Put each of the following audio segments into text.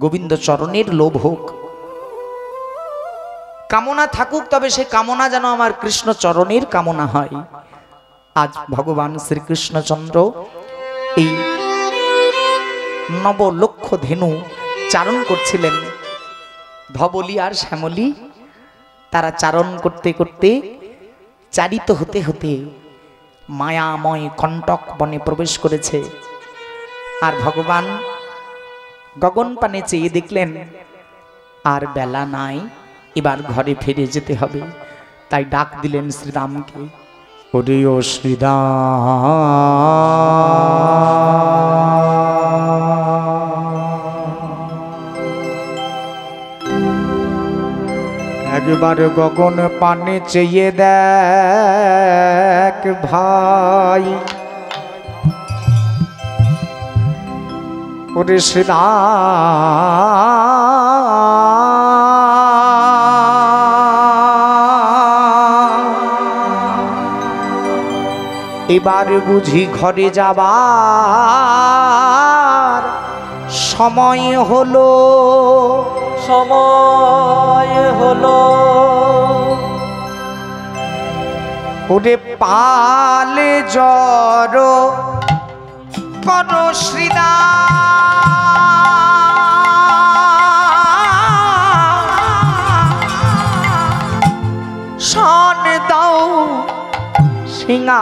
গোবিন্দ চরণের লোভ হোক, কামনা থাকুক, তবে সে কামনা যেন আমার কৃষ্ণ চরণের কামনা হয়। আজ ভগবান শ্রীকৃষ্ণচন্দ্র এই নবলক্ষ ধেনু চারণ করছিলেন। ধবলী আর শ্যামলী তারা চারণ করতে করতে চারিত হতে হতে মায়াময় কণ্টক বনে প্রবেশ করেছে। আর ভগবান গগন পানে চেয়ে দেখলেন আর বেলা নাই, এবার ঘরে ফিরে যেতে হবে। তাই ডাক দিলেন শ্রীরামকে, ওরে ও শ্রীরাম, একবার গগন পানে চেয়ে দেখ ভাই, ওরে শ্রীরাম, এবার বুঝি ঘরে যাবার সময় হলো, সময় হলো। ওরে পালে জ্বর করো শ্রীরাম, শান দাও সিংহাই,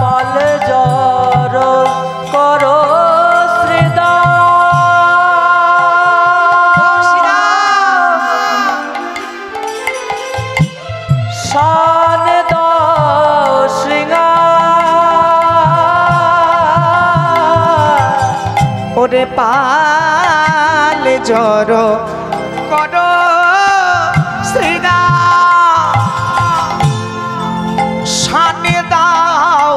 পালে জ্বর করো শান দাও সিংহাই, ওরে পাল জ্বর করো শ্রীরাম, শান দাও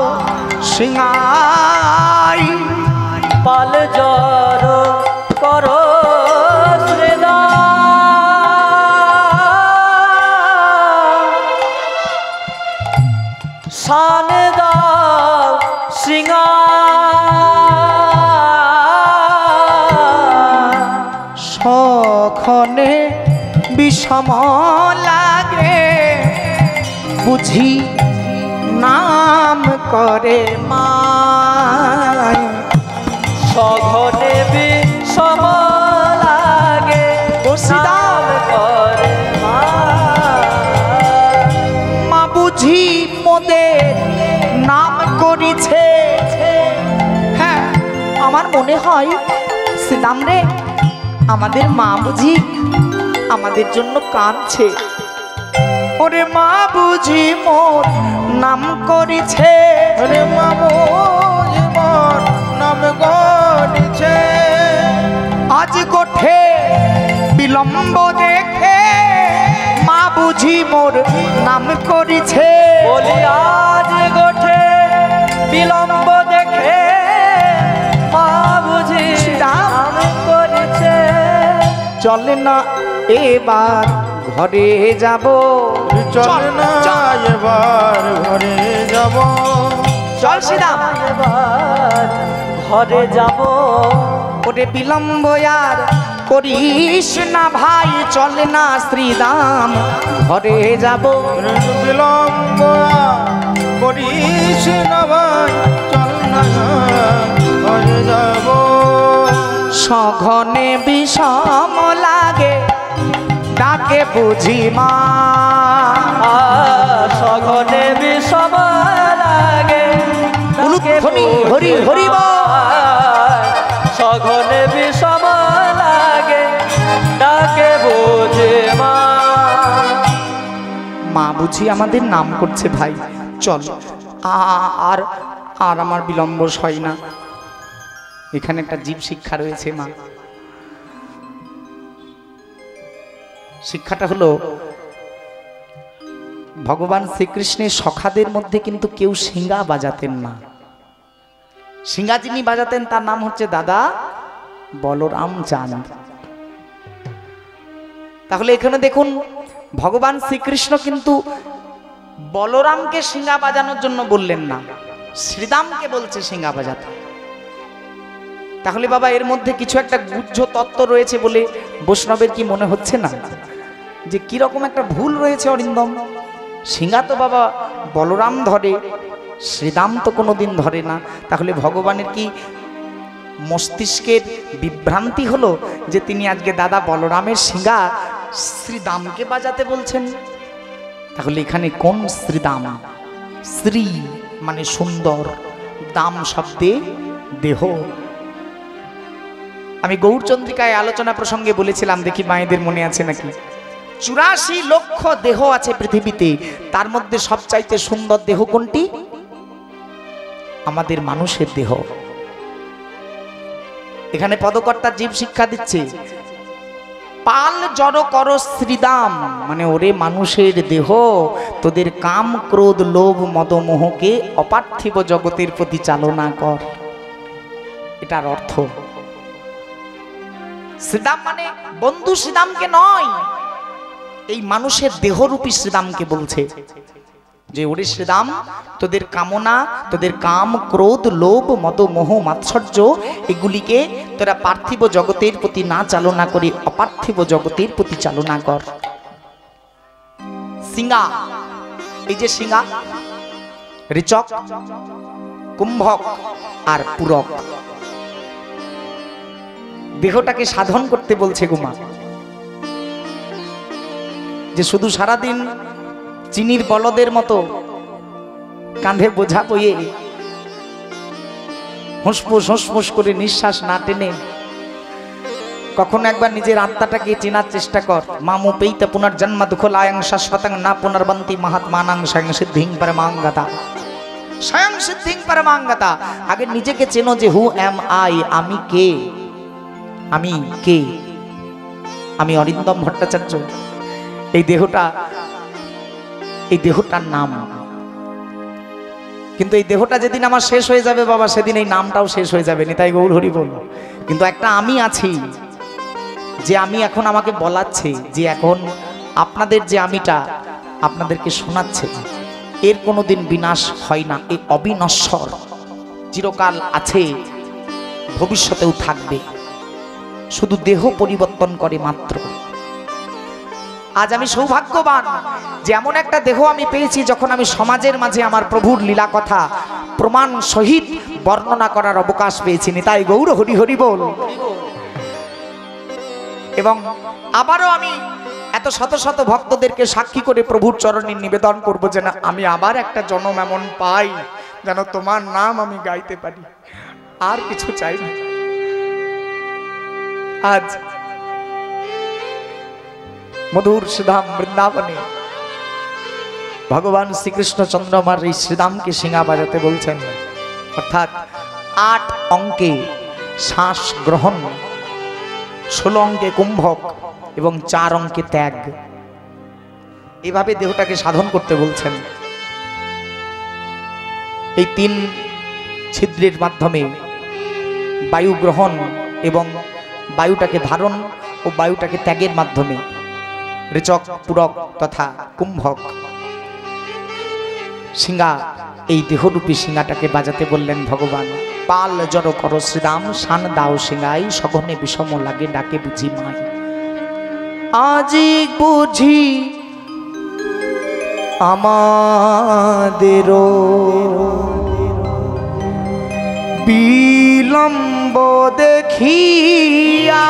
সিংহাই, পাল জ্বর করো শান দাও সিংহাই, সখনে বিষম লাগে বুঝি নাম করে মায়, সখনে বিষম লাগে নাম করে মা, বুঝি মোদের নাম করিছে। হ্যাঁ, আমার মনে হয় শ্রীরাম রে, আমাদের মা বুঝি আমাদের জন্য কাঁদছে। ওরে মা বুঝি মোর নাম করিছে, ওরে মা বুঝি মোর নাম করিছে, আজ গোঠে বিলম্ব দেখে মা বুঝি মোর নাম করিছে, বলি আজ গোঠে বিলম্ব দেখে মা বুঝি নাম করিছে। চলে না এবার ঘরে যাব, চল না এবার ঘরে যাব, চল শ্রীরাম এবার ঘরে যাব, ওরে বিলম্ব আর করিস না ভাই, চল না শ্রীরাম ঘরে যাব, বিলম্ব করিস না ভাই, চল না ঘরে যাব, সঘনে বিষম লাগে ডাকে বুঝি মা, সঘনে বিষম লাগে হরি হরি সঘনে বিষম লাগে ডাকে বুঝি মা, মা বুঝি আমাদের নাম করছে ভাই, চল আর আর আমার বিলম্ব হয় না। এখানে একটা জীব শিক্ষা রয়েছে মা, শিক্ষাটা হলো ভগবান শ্রীকৃষ্ণের সখাদের মধ্যে কিন্তু কেউ সিঙ্গা বাজাতেন না। সিঙ্গা যিনি বাজাতেন তার নাম হচ্ছে দাদা বলরাম চাঁদ। তাহলে এখানে দেখুন ভগবান শ্রীকৃষ্ণ কিন্তু বলরামকে সিঙ্গা বাজানোর জন্য বললেন না, শ্রীদামকে বলছে সিঙ্গা বাজাতে। তাহলে বাবা এর মধ্যে কিছু একটা গুহ্য তত্ত্ব রয়েছে বলে বৈষ্ণবের কি মনে হচ্ছে না যে কিরকম একটা ভুল রয়েছে অরিন্দম? সিঙ্গা তো বাবা বলরাম ধরে, শ্রীদাম তো কোনোদিন ধরে না। তাহলে ভগবানের কি মস্তিষ্কের বিভ্রান্তি হলো যে তিনি আজকে দাদা বলরামের সিঙ্গা শ্রীদামকে বাজাতে বলছেন? তাহলে এখানে কোন শ্রীদাম? শ্রী মানে সুন্দর, দাম শব্দে দেহ। আমি গৌরচন্দ্রিকায় আলোচনা প্রসঙ্গে বলেছিলাম, দেখি মায়েদের মনে আছে নাকি, 84 লক্ষ দেহ আছে পৃথিবীতে, তার মধ্যে সবচাইতে সুন্দর দেহ কোনটি? আমাদের মানুষের দেহ। এখানে পদকর্তা জীব শিক্ষা দিচ্ছে, পাল জড় কর শ্রীদাম, মানে ওরে মানুষের দেহ, তোদের কাম ক্রোধ লোভ মদ মোহকে অপার্থিব জগতের প্রতি চালনা কর। এটার অর্থ শ্রীদাম মানে বন্ধু শ্রীদামকে নয়, এই মানুষের দেহরূপী শ্রীদামকে বলছে যে ওরে শ্রীদাম, তোদের কামনা, তোদের কাম ক্রোধ লোভ মদ মোহ মাৎসর্য এগুলিকে তোরা পার্থিব জগতের প্রতি না চালনা করে অপার্থিব জগতের প্রতি চালনা কর। সিঙ্গা, এই যে সিঙ্গা, ঋচক, কুম্ভক আর পুরক, দেহটাকে সাধন করতে বলছে গুমা। যে শুধু সারাদিন চিনির বলদের মতো কাঁধে বোঝা বয়ে হুঁসফুস হুঁসফুস করে নিঃশ্বাস না টেনে কখনো একবার নিজের আত্মাটাকে চেনার চেষ্টা কর। মামু পেইতে পুনর্জন্ম দুঃখ লায়ং শাশ্বতং না পুনর্বন্তি মহাত্মানাং স্বয়ং সিদ্ধিং পরমাঙ্গতা, স্বয়ং সিদ্ধিং পরমাঙ্গতা। আগে নিজেকে চেনো যে হু এম আই, আমি কে, আমি কে? আমি অরিন্দম ভট্টাচার্য। এই দেহটা, এই দেহটার নাম। কিন্তু এই দেহটা যেদিন আমার শেষ হয়ে যাবে বাবা, সেদিন এই নামটাও শেষ হয়ে যাবে। নিতাই গৌর হরি বল। কিন্তু একটা আমি আছি, যে আমি এখন আমাকে বলাচ্ছে, যে এখন আপনাদের যে আমিটা আপনাদেরকে শোনাচ্ছে, এর কোনোদিন বিনাশ হয় না। এই অবিনশ্বর, চিরকাল আছে, ভবিষ্যতেও থাকবে, শুধু দেহ পরিবর্তন করে মাত্র। আজ আমি সৌভাগ্যবান যে এমন একটা দেহ আমি পেয়েছি, যখন আমি সমাজের মাঝে আমার প্রভুর লীলা কথা প্রমাণ সহিত বর্ণনা করার অবকাশ পেয়েছি। নিতাই গৌর হরি হরি বল। এবং আবারও আমি এত শত শত ভক্তদেরকে সাক্ষী করে প্রভুর চরণে নিবেদন করব যে না, আমি আবার একটা জন্ম এমন পাই যেন তোমার নাম আমি গাইতে পারি, আর কিছু চাই না। আজ মধুর শ্রীধাম বৃন্দাবনে ভগবান শ্রীকৃষ্ণ চন্দ্রমার এই শ্রীধামকে সিঙ্গা বাজাতে বলছেন। অর্থাৎ 8 অঙ্কে শ্বাস গ্রহণ, 16 অঙ্কে কুম্ভক এবং 4 অঙ্কে ত্যাগ, এভাবে দেহটাকে সাধন করতে বলছেন। এই 3 ছিদ্রের মাধ্যমে বায়ু গ্রহণ এবং বায়ুটাকে ধারণ ও বায়ুটাকে ত্যাগের মাধ্যমে ঋচক, পুরক তথা কুম্ভক সিঙ্গা, এই দেহরূপী সিঙ্গাটাকে বাজাতে বললেন ভগবান। পাল জড় কর শ্রীরাম, শান দাও সিঙ্গাই, সঘনে বিষম লাগে ডাকে বুঝি মাই। আজি বুঝি আমাদেরও বিলম্ব দেখিয়া,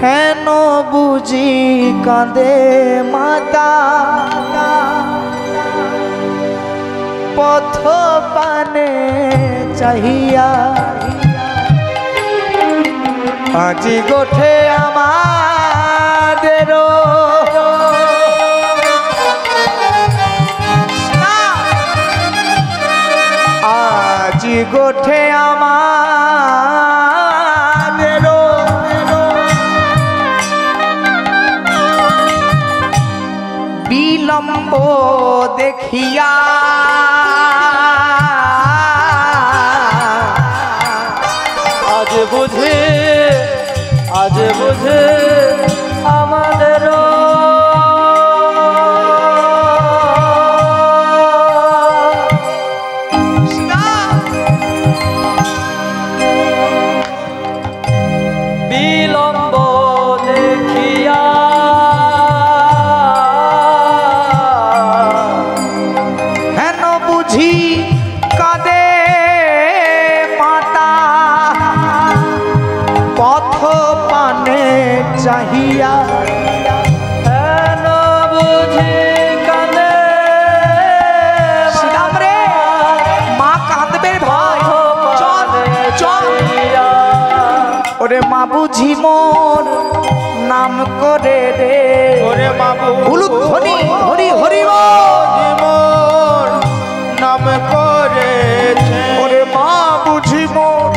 হেন বুঝি কাঁদে মাতা, পথ পানে চাহিয়া। আজি গোঠে আমাদেরও আজি গোঠে আমাদেরও বিলম্ব দেখিয়া, আজ বুঝে, আজ বুঝে আমাদেরও বুঝি কাঁদে মাতা পথ পানে চাহিয়া হেন বুঝি কাঁদে শ্রীরাম রে মা কাঁদবে ভাই চল চল ওরে মা বুঝি মোর নাম করে রে ওরে বাবু বুলুক ধ্বনি হরি হরি মোর নাম করেছে ওরে মা বুঝি মোর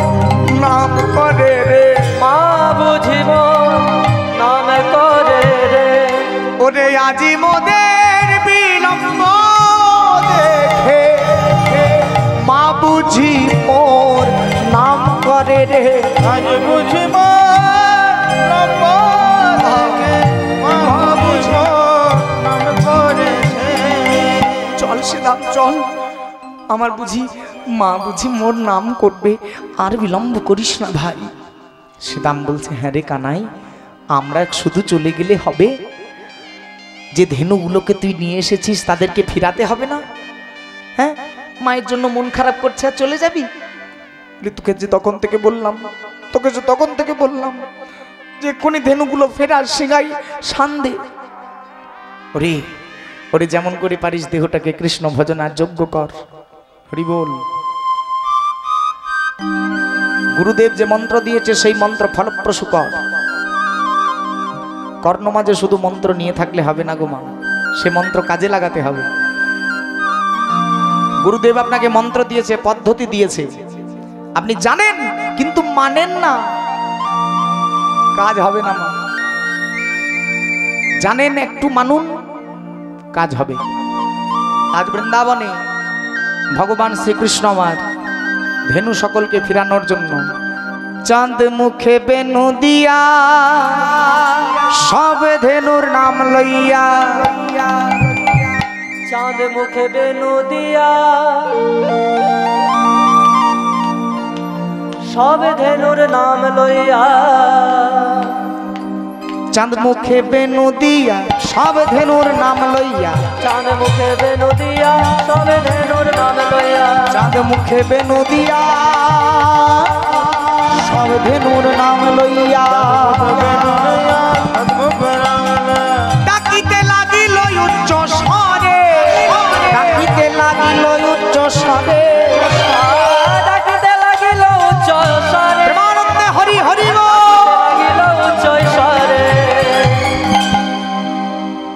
নাম করে রে মা বুঝিব নাম করে রে ওরে আজি মোদের বিলম্ব দেখে মা বুঝি মোর নাম করে রে আজ বুঝিব নাম দেখে মা বুঝিব নাম করেছে চল শ্রীরাম চল আমার বুঝি মা বুঝি মোর নাম করবে আর বিলম্ব করিস না ভাই শ্রীরাম বলছে হ্যাঁ রে কানাই আমরা শুধু চলে গেলে হবে যে ধেনুগুলোকে তুই নিয়ে এসেছিস তাদেরকে ফিরাতে হবে না হ্যাঁ মায়ের জন্য মন খারাপ করছে আর চলে যাবি তোকে যে তখন থেকে বললাম যে এক্ষুনি ধেনুগুলো ফেরার সিগাই শান্দে ওরে ওরে যেমন করে পারিস দেহটাকে কৃষ্ণ ভজনার যোগ্য কর হরি বল গুরুদেব যে মন্ত্র দিয়েছে সেই মন্ত্র ফলপ্রসূ কর কর্ণ মাঝে শুধু মন্ত্র নিয়ে থাকলে হবে না গো মা সে মন্ত্র কাজে লাগাতে হবে গুরুদেব আপনাকে মন্ত্র দিয়েছে পদ্ধতি দিয়েছে আপনি জানেন কিন্তু মানেন না কাজ হবে না মা জানেন একটু মানুন কাজ হবে আজ বৃন্দাবনে ভগবান শ্রীকৃষ্ণ আমার ধেনু সকলকে ফিরানোর জন্য চাঁদ মুখে বেনু দিয়া সব ধেনুর নাম লইয়া চাঁদ মুখে বেনু দিয়া সব ধেনুর নাম লইয়া চাঁদ মুখে বেনু দিয়া সব ধেনুর নাম লইয়া চাঁদ মুখে বেনু দিয়া সব ধেনুর নাম লইয়া চাঁদ মুখে বেনু দিয়া সব ধেনুর নাম লইয়া ডাকিতে লাগিল উচ্চ স্বরে ডাকিতে লাগিল উচ্চ স্বরে ডাকিতে লাগিল উচ্চ স্বরে প্রেমানন্দে হরি হরি লাগিল উচ্চ স্বরে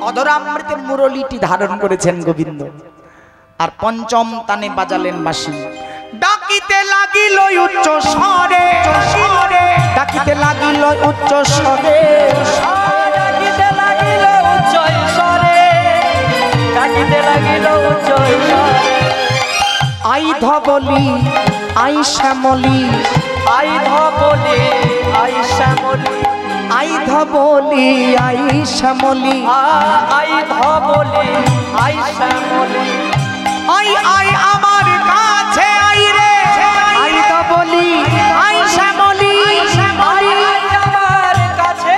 অধরামৃতের মুরলীটি ধারণ করেছেন গোবিন্দ আর পঞ্চম তানে বাজালেন বাঁশি ডাকিতে লাগিল উচ্চ স্বরে ডাকিতে লাগিল উচ্চ স্বরে ডাকিতে লাগিল উচ্চ স্বরে ডাকিতে লাগিল উচ্চ স্বরে আই ধবলি আই শ্যামলি আই ধবলি আই শ্যামলি আই ধবলি আই শ্যামলি আই ধবলি আই শ্যামলি আই আই আমার কাছে আই রে আই ধবলি আই শ্যামলি আই আমার কাছে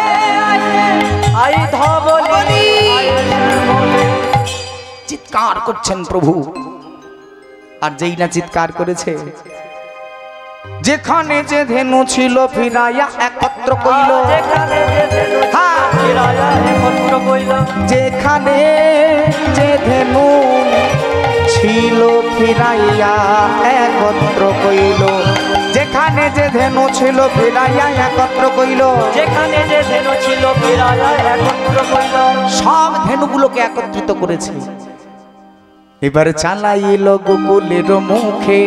আই ধবলি আই শ্যামলি চিৎকার করছেন প্রভু আর যেই না চিৎকার করেছে যেখানে যে ধেনু ছিল ফিরাইয়া একত্র কইল যেখানে যে ধেনু ফিরাইয়া একত্র কইল যেখানে যে ধেনু ছিল ফিরাইয়া একত্র কইল যেখানে যে ধেনু ছিল ফিরাইয়া একত্র কইল যেখানে যে ধেনু ছিল ফিরাইয়া একত্র কইল সব ধেনুগুলোকে একত্রিত করেছে এবার চালাইল গোকুলের মুখে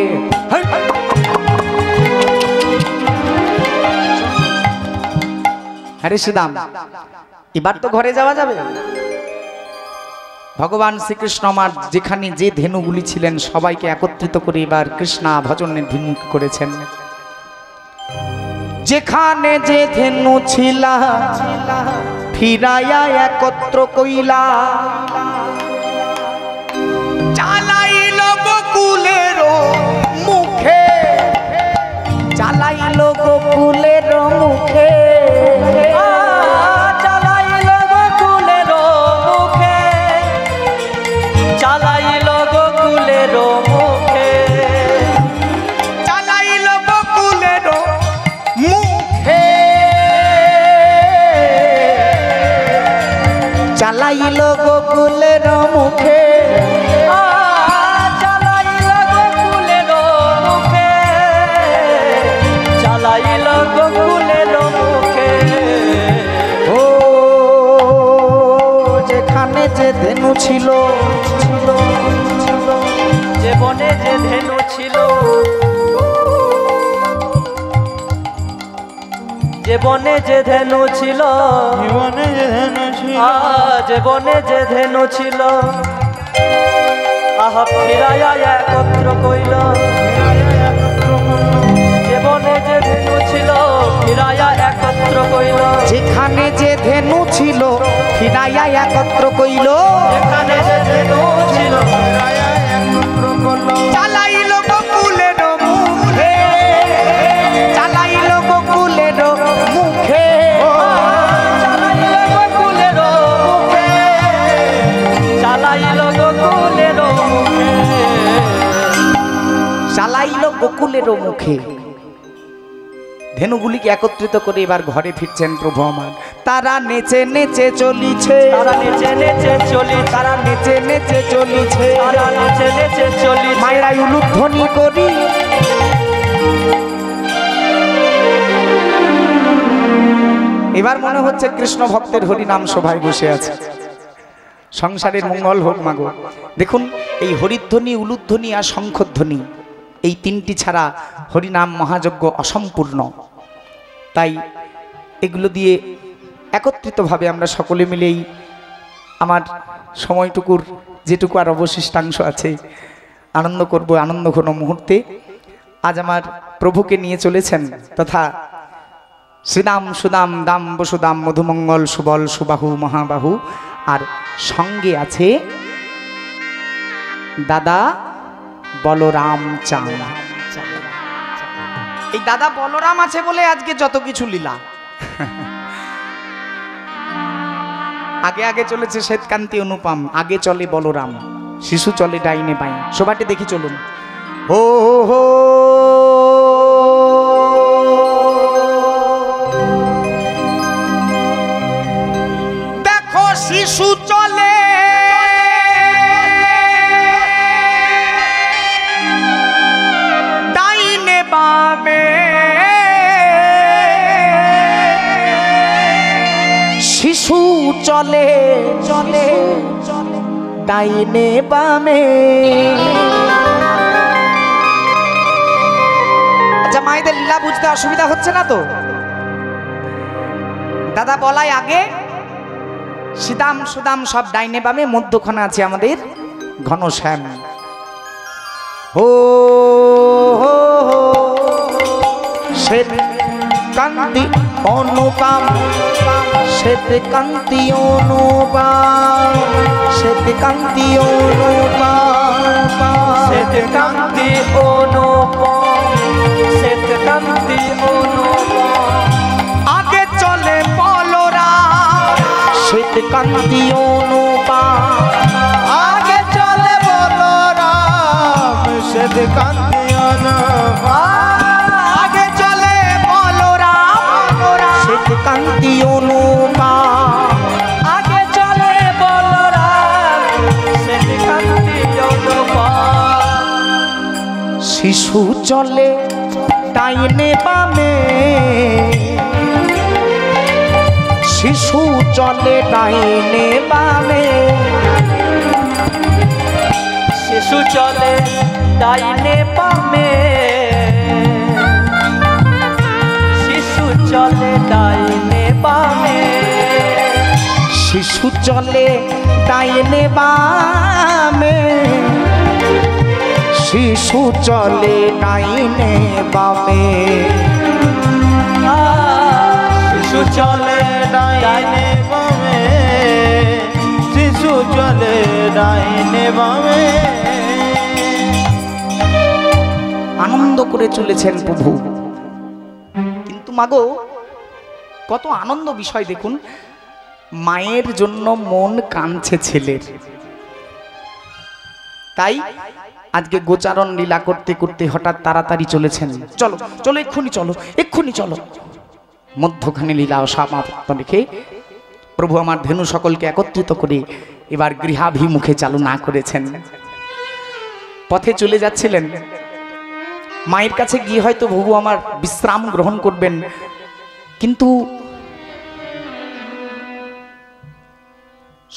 হরে শ্রীরাম এবার তো ঘরে যাওয়া যাবে ভগবান শ্রীকৃষ্ণ আমার যেখানে যে ধেনুগুলি ছিলেন সবাইকে একত্রিত করে এবার কৃষ্ণা ভজনের ভিমুখ করেছেন যেখানে যে ধেনু ছিলা ফিরাইয়া একত্র কইলা চালাইল গোকুলের মুখে চালাইল গোকুলের মুখে চালাইল গোকুলের মুখে চালাইল গোকুলের মুখে চালাইল গোকুলের মুখে চালাইল গোকুলের মুখে, চালাইল গোকুলের মুখে। ও যেখানে যে ধেনু ছিল ছিল ছিল, যে বনে যে ধেনু ছিল, যে বনে যে ধেনু ছিল, জীবনে যে ধেনু ছিল, যে বনে যে ধেনু ছিল, আহা ফিরাইয়া একত্র কইল। যে বনে যে ধেনু ছিল, ফিরাইয়া একত্র কইল। যেখানে যে ধেনু ছিল ফিরাইয়া একত্র কইল। যেখানে যে ধেনু ছিল, চালাইল গোকুলের মুখে, চালাইল গোকুলের মুখে, চালাইল গোকুলের মুখে, চালাইল গোকুলের মুখে। চালাইল গোকুলের মুখে। ধেনুগুলিকে একত্রিত করে এবার ঘরে ফিরছেন প্রভু আমার। তারা নেচে নেচে চলিছে, তারা নেচে নেচে চলি, তারা নেচে নেচে চলিছে, তারা নেচে নেচে চলি। মায়েরা উলুধ্বনি করি। এবার মনে হচ্ছে কৃষ্ণ ভক্তের হরিনাম সভায় বসে আছে। সংসারের মঙ্গল হোক মাগো। দেখুন এই হরিধ্বনি, উলুধ্বনি আর শঙ্খধ্বনি, এই তিনটি ছাড়া হরিনাম মহাযজ্ঞ অসম্পূর্ণ। তাই এগুলো দিয়ে একত্রিতভাবে আমরা সকলে মিলেই আমার সময়টুকুর যেটুকু আর অবশিষ্টাংশ আছে আনন্দ করব, আনন্দ ঘন মুহূর্তে। আজ আমার প্রভুকে নিয়ে চলেছেন তথা শ্রীদাম সুদাম দাম বসুদাম মধুমঙ্গল সুবল সুবাহু মহাবাহু, আর সঙ্গে আছে দাদা বলরাম চাঁদ। এই দাদা বলরাম আছে বলে আজকে যত কিছু লীলা। আগে আগে চলেছে শ্বেতকান্তি অনুপম, আগে চলে বলরাম, শিশু চলে ডাইনে বাই। সবাইকে দেখি চলুন। হো হো দেখো শিশু চলে ডাইনে বামে, শিশু চলে চলে ডাইনে বামে। আচ্ছা মায়েদের লীলা বুঝতে অসুবিধা হচ্ছে না তো? দাদা বলাই আগে, সীতাম সুদাম সব ডাইনে বামে, মধ্যখানে আছে আমাদের ঘনশ্যাম। হো হো হো শ্বেত কান্তি অনুপম, শ্বেত কান্তি অনুপম, শ্বেত কান্তি অনুপম, শ্বেত কান্তি অনুপম, শ্বেত কান্তি অনুপম। আগে চলে বলরাম, শ্বেত কান্তি অনুপম, আগে চলে বলরাম, শ্বেত কান্তি অনুপম, আগে চলে বলরাম, শ্বেত কান্তি অনুপম, আগে চলে বলরাম, শ্বেত কান্তি অনুপম। শিশু চলে ডাইনে বামে, শিশু চলে ডাইনে বামে, শিশু চলে ডাইনে বামে, শিশু চলে ডাইনে বামে, শিশু চলে ডাইনে বামে, শিশু চলে ডাইনে বামে। শিশু চলে ডাইনে বামে, শিশু চলে ডাইনে বামে। আনন্দ করে চলেছেন প্রভু। কিন্তু মাগো কত আনন্দ বিষয় দেখুন, মায়ের জন্য মন কাঁদছে ছেলের। তাই আজকে গোচারণ লীলা করতে করতে হঠাৎ তাড়াতাড়ি চলেছেন। চলো চলো এক্ষুনি চলো, এক্ষুনি চলো। মধ্যখানে লীলা সমাপ্ত রেখে প্রভু আমার ধেনু সকলকে একত্রিত করে এবার গৃহাভিমুখে চালনা করেছেন। পথে চলে যাচ্ছিলেন, মায়ের কাছে গিয়ে হয়তো প্রভু আমার বিশ্রাম গ্রহণ করবেন, কিন্তু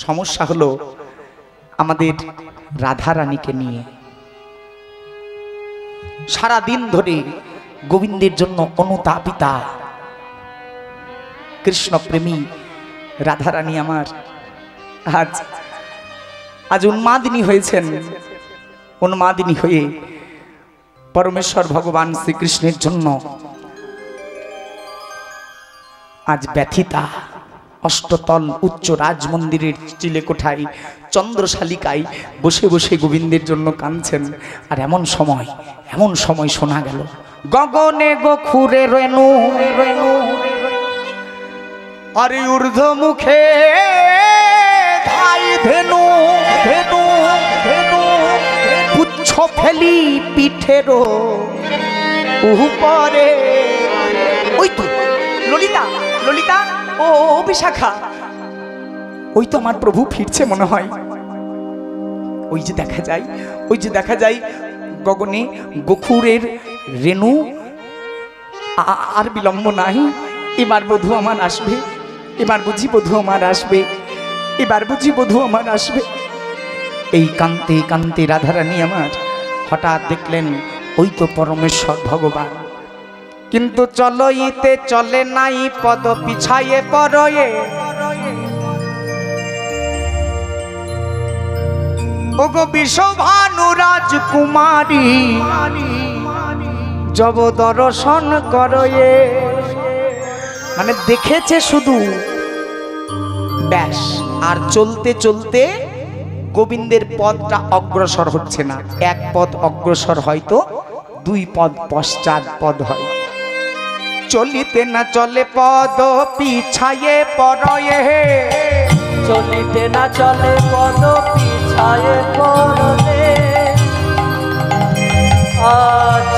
সমস্যা হলো আমাদের রাধারানীকে নিয়ে। সারা দিন ধরে গোবিন্দের জন্য অনুতাপিতা কৃষ্ণপ্রেমী রাধারানী আমার আজ উন্মাদিনী হয়েছেন। উন্মাদিনী হয়ে পরমেশ্বর ভগবান শ্রীকৃষ্ণের জন্য আজ ব্যথিতা। অষ্টতল উচ্চ রাজমন্দিরের চিলেকোঠায় চন্দ্রশালিকায় বসে বসে গোবিন্দের জন্য কাঁদছেন। আর এমন সময় শোনা গেল, গগনে গোখুরে রেণু রেণু, আরে ঊর্ধ্ব মুখে ধাই ধেনু ধেনু ধেনু, পুচ্ছ ফেলি পিঠেরও উপরে। ওই তো ললিতা, ললিতা ও বিশাখা, ওই তো আমার প্রভু ফিরছে মনে হয়। ওই যে দেখা যায় গগনে গোখুরের রেণু। আর বিলম্ব নাই, এবার বধূ আমার আসবে, এবার বুঝি বধূ আমার আসবে, এবার বুঝি বধূ আমার আসবে। এই কান্তে কান্তে রাধারানী আমার হঠাৎ দেখলেন ওই তো পরমেশ্বর ভগবান। কিন্তু চলইতে চলে নাই পদ পিছায়ে পরয়ে, ওগো বিশ্বভানু রাজকুমারী জব দর্শন করয়ে। মানে দেখেছে শুধু ব্যাস, আর চলতে চলতে গোবিন্দের পদটা অগ্রসর হচ্ছে না। এক পদ অগ্রসর হয়তো দুই পদ পশ্চাৎ পদ হয়। চলিতে না চলে পদ পিছায়ে পরয়ে, চলিতে না চলে পদ পিছায়ে পড়ে,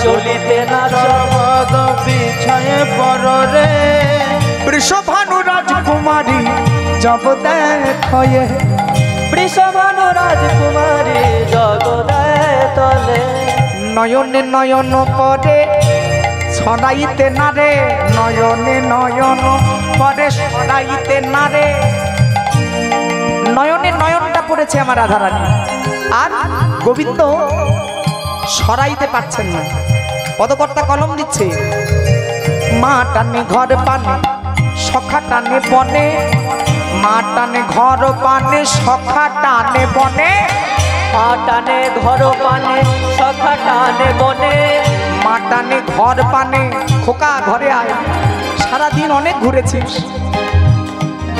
চলিতে না চলে পদ পিছায়ে পড়ে। বৃষভানু রাজকুমারী জব দেখয়ে, বৃষভানু রাজকুমারী জগদয় তলে, নয়নে নয়ন পরে ছড়াইতে না রে, নয়নে নয়ন পরে ছড়াইতে না রে। নয়নে নয়নটা পড়েছে আমার রাধারানী, আর গোবিন্দ সরাইতে পারছেন না। পদকর্তা কলম দিচ্ছে, মা টানে ঘর পানে সখা টানে বনে, মা টানে ঘর পানে সখা টানে বনে, মা টানে ঘর পানে সখা টানে বনে, মা টানে ঘর পানে। খোকা ঘরে আয়, সারাদিন অনেক ঘুরেছিস।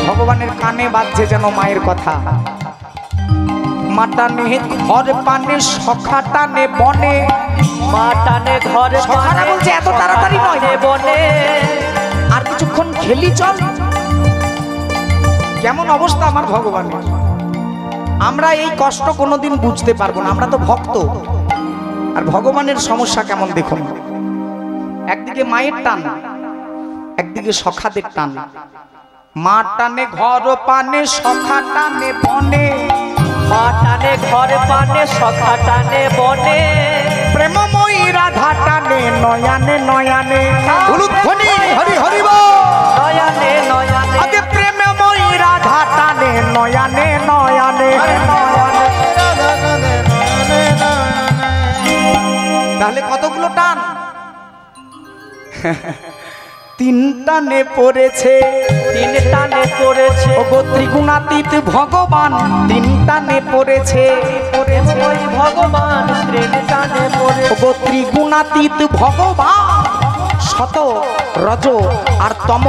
ভগবানের কানে বাজছে যেন মায়ের কথা। মা টানে ঘর পানে সখা টানে বনে, মা টানে ঘর সখারা বলছে এত তাড়াতাড়ি নয় বনে, আর কিছুক্ষণ খেলি চল। কেমন অবস্থা আমার ভগবানের। আমরা এই কষ্ট কোনোদিন বুঝতে পারবো না, আমরা তো ভক্ত। আর ভগবানের সমস্যা কেমন দেখুন, একদিকে মায়ের টান, একদিকে সখাদের টান। মা টানে ঘর পানে সখা টানে বনে, মা টানে ঘর পানে সখা টানে বনে, প্রেমময়ী রাধা টানে নয়ানে নয়ানে। উলুধ্বনি হরি হরি বল। নয়ানে নয়ানে, আগে প্রেমময়ী রাধা টানে নয়ানে নয়ানে। তাহলে কতগুলো টান? তিন টানে পড়েছে, তিন টানে পড়েছে, ওগো ত্রিগুণাতীত ভগবান তিন টানে পড়েছে। ওই ভগবান তিন টানে পড়েছে, ওগো ত্রিগুণাতীত ভগবান শত রজ আর তম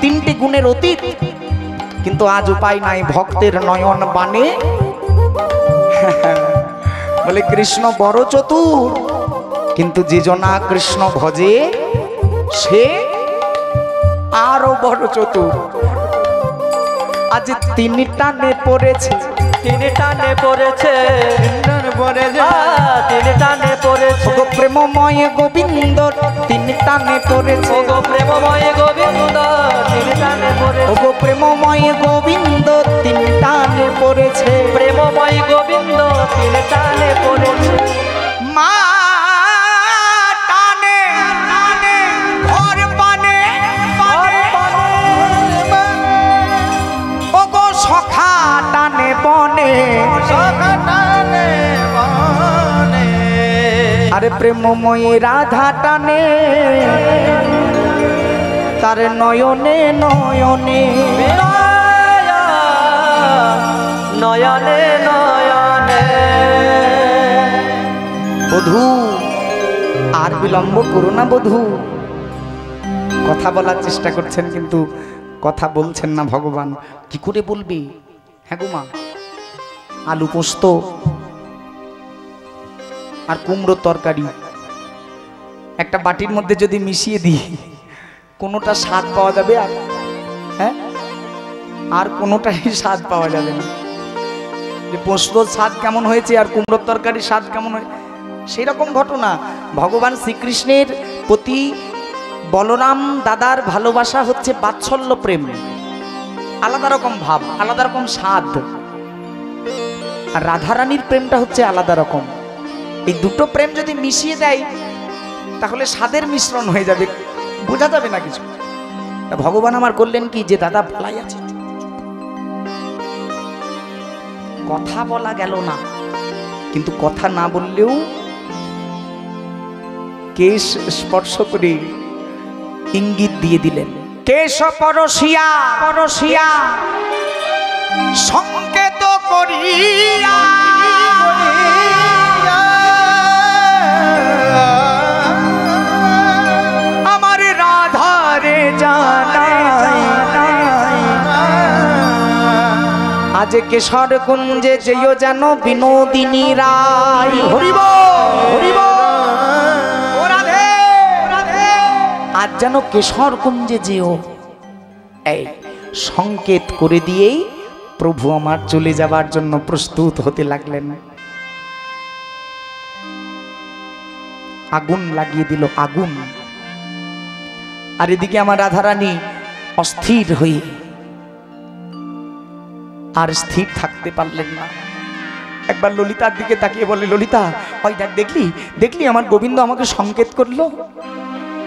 তিনটে গুণের অতীত। কিন্তু আজ উপায় নাই, ভক্তের নয়ন বানে বলে কৃষ্ণ বড় চতুর, কিন্তু যে জনা কৃষ্ণ ভজে সে আরো বড় চতুর। আজ তিনি টানে পড়েছে, তিন টানে পড়েছে, পরে তিন টানে পড়েছে, প্রেম প্রেমময় গোবিন্দ তিন টানে পড়েছে, ওগো প্রেমময় গোবিন্দ তিন টানে পড়েছে, ওগো প্রেমময় গোবিন্দ তিন টানে পড়েছে, প্রেমময় গোবিন্দ তিন টানে পড়েছে। মা টানে টানে ঘর পানে ওগো সখা টানে বনে, আরে প্রেমময়ী রাধা টানে তার নয়নে নয়নে, নয়নে নয়নে। বধূ আর বিলম্ব করো না বধূ। কথা বলার চেষ্টা করছেন কিন্তু কথা বলছেন না ভগবান, কি করে বলবে? হ্যাঁ গো মা, আলু পোস্ত আর কুমড়ো তরকারি একটা বাটির মধ্যে যদি মিশিয়ে দিই, কোনোটা স্বাদ পাওয়া যাবে? আর হ্যাঁ, আর কোনোটাই স্বাদ পাওয়া যাবে না। যে পোস্তর স্বাদ কেমন হয়েছে আর কুমড়োর তরকারির স্বাদ কেমন হয়, সেই রকম ঘটনা। ভগবান শ্রীকৃষ্ণের প্রতি বলরাম দাদার ভালোবাসা হচ্ছে বাৎসল্য প্রেম, আলাদা রকম ভাব, আলাদা রকম স্বাদ। আর রাধারানীর প্রেমটা হচ্ছে আলাদা রকম। এই দুটো প্রেম যদি মিশিয়ে দেয় তাহলে স্বাদের মিশ্রণ হয়ে যাবে, বোঝা যাবে না কিছু। ভগবান আমার করলেন কি, যে দাদা বলাই আছে, কথা বলা গেল না, কিন্তু কথা না বললেও কেশ স্পর্শ করে ইঙ্গিত দিয়ে দিলেন। কেশ পরশিয়া পরশিয়া সংকেত করিয়া আমার রাধারে জানাই, আজ কেশর কুঞ্জে যেও যেন বিনোদিনী রায়। হরিব হরিব, আজ যেন কেশর কুঞ্জে যেও, এই সংকেত করে দিয়েই প্রভু আমার চলে যাবার জন্য প্রস্তুত হতে লাগলেন। আগুন লাগিয়ে দিল, আগুন। আর এদিকে আমার রাধারানী অস্থির হয়ে আর স্থির থাকতে পারলেন না। একবার ললিতার দিকে তাকিয়ে বলে, ললিতা ওই দেখ, দেখলি দেখলি আমার গোবিন্দ আমাকে সংকেত করলো,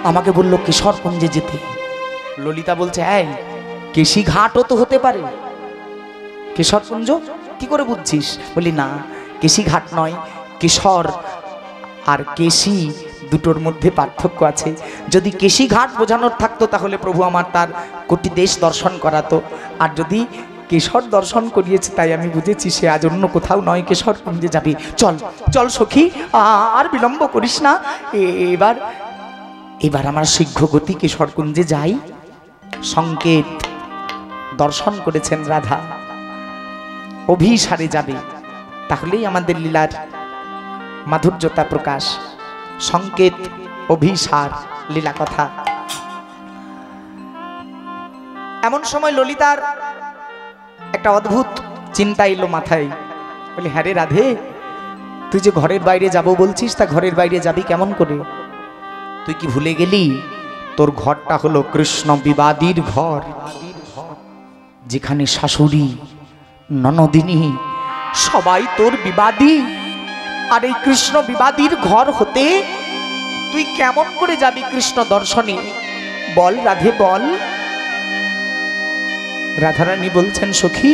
আমাকে বললো কেশর কুঞ্জে যেতে। ললিতা বলছে, এই কেশি ঘাটও তো হতে পারে, কেশর কুঞ্জ কি করে বুঝছিস? বলি না, কেশি ঘাট নয়, কেশর আর কেশি দুটোর মধ্যে পার্থক্য আছে। যদি কেশি ঘাট বোঝানোর থাকতো তাহলে প্রভু আমার তার কোটি দেশ দর্শন করাতো, আর যদি কেশর দর্শন করিয়েছে তাই আমি বুঝেছি সে আজ অন্য কোথাও নয়, কেশর কুঞ্জে যাবে। চল চল সখী, আর বিলম্ব করিস না, এবার এবার আমার শীঘ্র গতি কেশর কুঞ্জে যাই। সংকেত দর্শন করেছেন রাধা, অভিসারে যাবে, তাহলেই আমাদের লীলার মাধুর্যতা প্রকাশ। সংকেত, অভিসার, লীলা কথা। এমন সময় ললিতার একটা অদ্ভুত চিন্তা এলো মাথায়। বলি, হ্যাঁ রে রাধে, তুই যে ঘরের বাইরে যাব বলছিস, তা ঘরের বাইরে যাবি কেমন করে? তুই কি ভুলে গেলি তোর ঘরটা হলো কৃষ্ণ বিবাদীর ঘর, যেখানে শাশুড়ি ননদিনী সবাই তোর বিবাদী। আর এই কৃষ্ণ বিবাদীর ঘর হতে তুই কেমন করে যাবি কৃষ্ণ দর্শনে? বল রাধে বল। রাধারানী বলছেন, সখী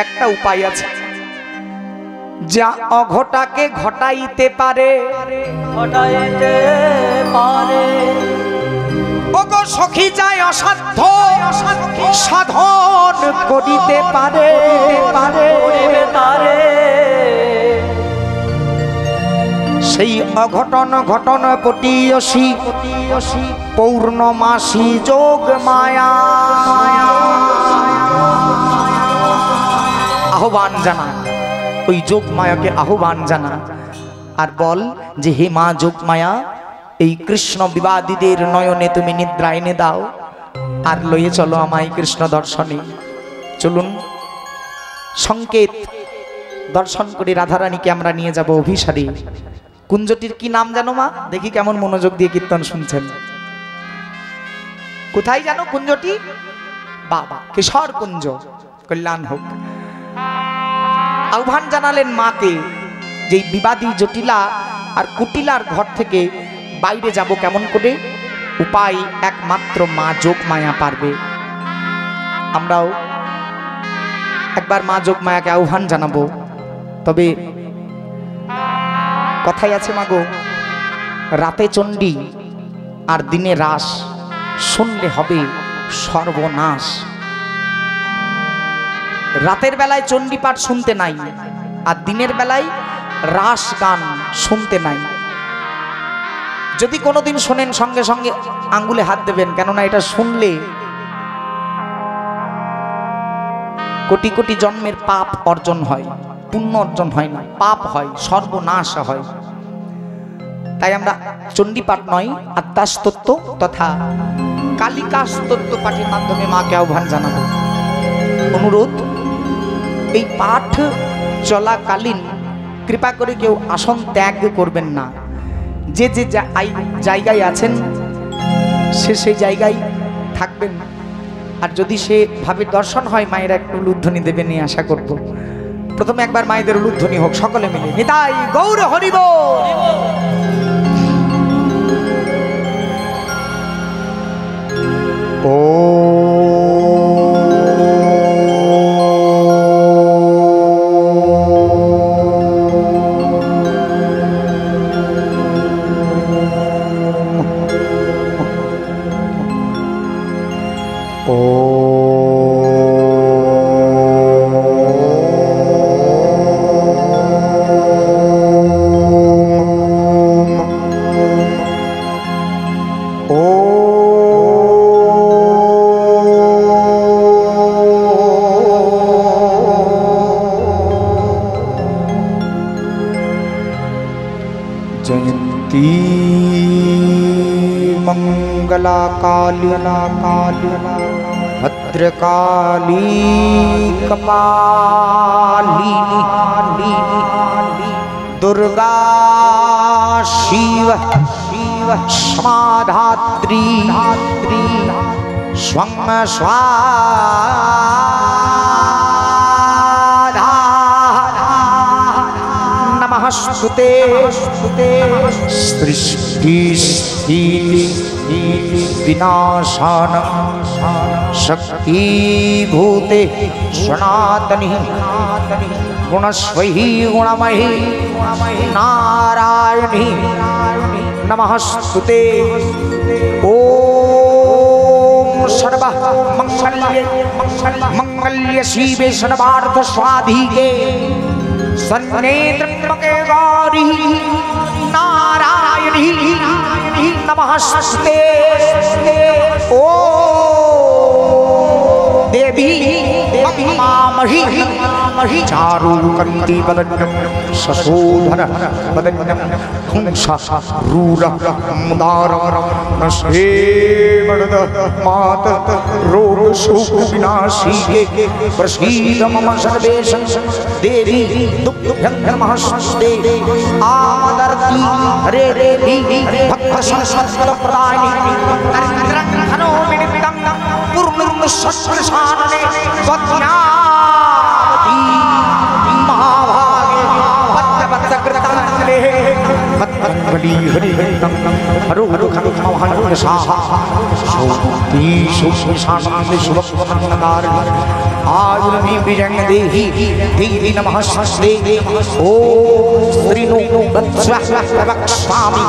একটা উপায় আছে, যা অঘটাকে ঘটাইতে পারে, ঘটাইতে পারে। ওগো সখী যায় অসাধ্য সাধন করিতে পারে, করিবে তারে। সেই অঘটন ঘটন পটিয়সী পৌর্ণমাসী যোগ মায়া আহ্বান জানা, ওই যোগ মায়াকে আহ্বান জানা আর বল যে, হে মা যোগ মায়া, এই কৃষ্ণ বিবাদীদের নয়নে তুমি নিদ্রা এনে দাও, আর লয়ে চলো আমায় কৃষ্ণ দর্শনে। চলুন, সংকেত দর্শন করে রাধারানীকে আমরা নিয়ে যাব অভিসারে। কুঞ্জটির কি নাম জানো মা? দেখি কেমন মনোযোগ দিয়ে কীর্তন শুনছেন। কোথায় জানো কুঞ্জটি? বাবা কিশোর কুঞ্জ, কল্যাণ হোক। আহ্বান জানালেন মাকে, যে বিবাদী জটিলা আর কুটিলার ঘর থেকে বাইরে যাব কেমন করে? উপায় একমাত্র মা যোগমায়া পারবে। আমরাও একবার মা যোগমায়াকে আহ্বান জানাবো। তবে কথাই আছে মাগো, রাতে চণ্ডী আর দিনে রাস, শুনলে হবে সর্বনাশ। রাতের বেলায় চণ্ডী পাঠ শুনতে নাই, আর দিনের বেলায় রাস গান শুনতে নাই। যদি কোনোদিন শোনেন সঙ্গে সঙ্গে আঙ্গুলে হাত দেবেন, কেননা এটা শুনলে কোটি কোটি জন্মের পাপ অর্জন হয়, পুণ্য অর্জন হয় না, পাপ হয়, সর্বনাশ হয়। তাই আমরা চণ্ডী পাঠ নয়, আদ্যাস্তত্ব তথা কালিকাস্তত্ব পাঠের মাধ্যমে মাকে আহ্বান জানাবো। অনুরোধ, এই পাঠ চলাকালীন কৃপা করে কেউ আসন ত্যাগ করবেন না। যে যে জায়গায় আছেন সে সেই জায়গায় থাকবেন। আর যদি সে ভাবে দর্শন হয়, মায়েরা একটু উলুধ্বনি দেবে নিয়ে আশা করব। প্রথমে একবার মায়েদের উলুধ্বনি হোক সকলে মিলে। নিতাই গৌর হরি বল। ও जयंती मंगला कालिना कालिना भद्रकाली कपाली दुर्गा शिव शिव क्षमाधात्री स्वं स्वाधा नमस्तुते सृष्टि स्थिति विनाशानं शक्तिभूते सनातनी गुणस्वही गुणमयी नारायणी नमस्तुते। ओम सर्व मंगल्य शिवे सर्वार्थ स्वाधिके सन्नेत्रम्बके गौरी नारायणी नमस्ते। ओ देवी मही चारु कंती बदन्यम सशोधर बदन्यम हुंसा रूर मुदार नशेवद मात रोग शोक विनाशी प्रसीद मम सर्वेशं देवी दुभ्यं नमस्ते। आदर्ति हरे देवी भक्त संस्कृत प्रदायिनी दरिद्रं हनोमि नित्यं पूर्णं सस्रशानने स्वज्ञावती महाभागे पद्मपत्रकृताञ्जले पद्मबली हरिहरितं हरो हरो खंडमहं साहा शोभि शोभि शानन्दे शुभप्रमन्नकारिणी आयुर्मी विजयं देहि देहि नमस्ते। ओ स्त्रीनो वक्ष्वामि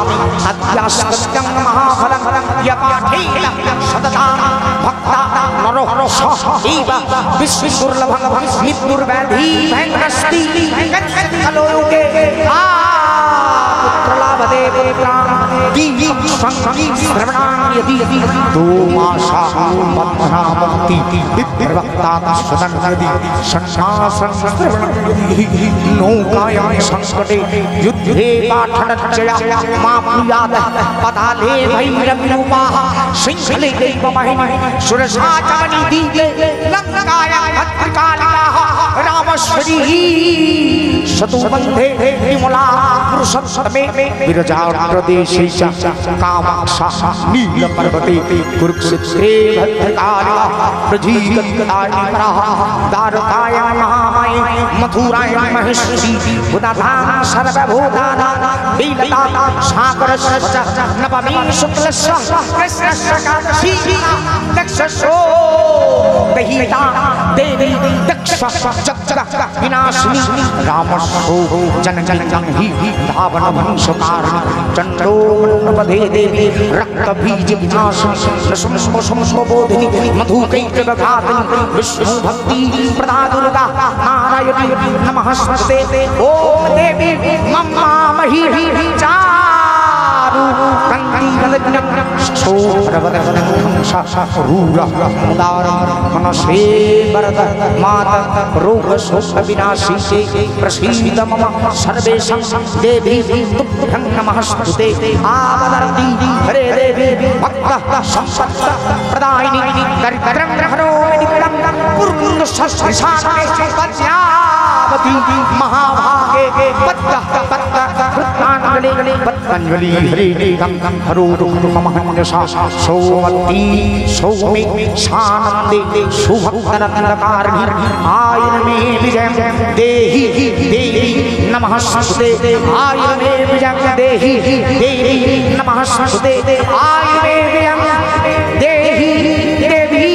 अद्यास्तत्यं महाफलं यपाठेन सततां भक्ता नरो सहैव विश्वदुर्लभं मृत्युर्व्याधि भयङ्करस्ति कलोयुगे पुत्रलाभदे पुत्रान् दिवि संगि श्रवणानि यदि दो माशा बंधना मुक्ति विप्रवक्ता सदन यदि संसासन यदि नौकायां संकटे युद्धे पाठनजया मा प्रियाद पदाले भैरविरूपाः सिंहले दैवमहिमे सुरसा चमनी दीपे लंकायां भद्रकालिकाः रामश्री शतुबंधे विमला पुरुषोत्तमे विरजा प्रदेशे च कामाक्षा नीलपर्वते कुरुक्षेत्रे भद्रकालिका प्रजीगतानि पराः द्वारकायां महामाये मथुरायां महेश्वरी उदाधाम सर्वभूतानां लीलता सागरस्य नवमी शुक्लस्य कृष्णस्य कादशी दक्षसो दहिता देवी दक्ष जगत विनाशिनी रामसो जन जन जन ही धावन वंशकारिणी चंडो मनपदे देवी रक्त बीज विनाशिनी समसमसमबोधिनी मधुकैकघातिनी विष्णु भक्ति प्रदा दुर्गा नारायणी नमस्ते ओम देवी मम्मा मही चारु कंदीलग्नं शोभरवदनं शारूरा मुदारं मनसे वरद माता रोग शोक विनाशी प्रसीद मम सर्वेषां देवी तुभ्यं नमस्ते आवदर्ति हरे देवी भक्त संपत् प्रदायिनी दरिद्रं हरो नित्यं पुरुष संसारे पद्यावती महाभागे पद्द कृतांजलि पतंजलि हरे गं गं हरो मम हन्यसा सोमती सौमे शानंदे शुभक्तरत्नकारिणी आयन में विजयं देहि देवी नमः स्तुते आयन में विजयं देहि देवी नमः स्तुते आयन में विजयं देहि देवी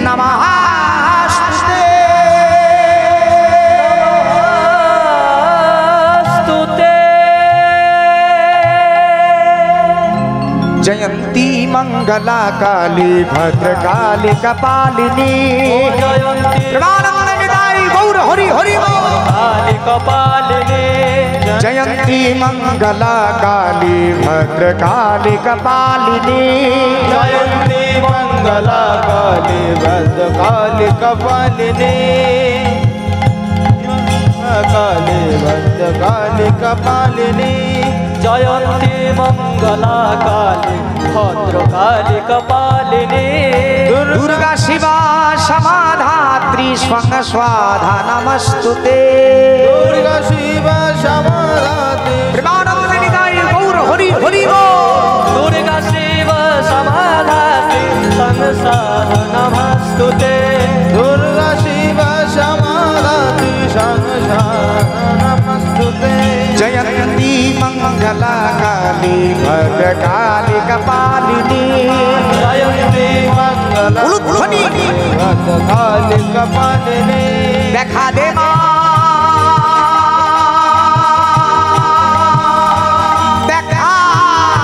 नमः जयंती मंगला काली भद्रकाली कपालिनी गौर हरि हरि काली कपालिनी जयंती मंगला काली भद्रकाली कपालिनी जयंती मंगला काली भद्रकाली कपालिनी काली भद्रकाली कपालिनी जयंती मंगला काली भद्रकाली कपालिनी दुर्गा शिवा समाधात्री स्वंग स्वाधा नमस्तुते दुर्गा शिवा समाधात्री प्रेमानंद निदाय गौर हरि हरि दुर्गा शिवा समाधात्री संसार नमस्तुते दुर्गा शिवा समाधात्री संसार नमस्तुते जयंती मंगला काली भद्रकाली कपालिनी जयंती मंगला उलुध्वनि भद्रकाली कपालिनी देखा दे मां देखा दे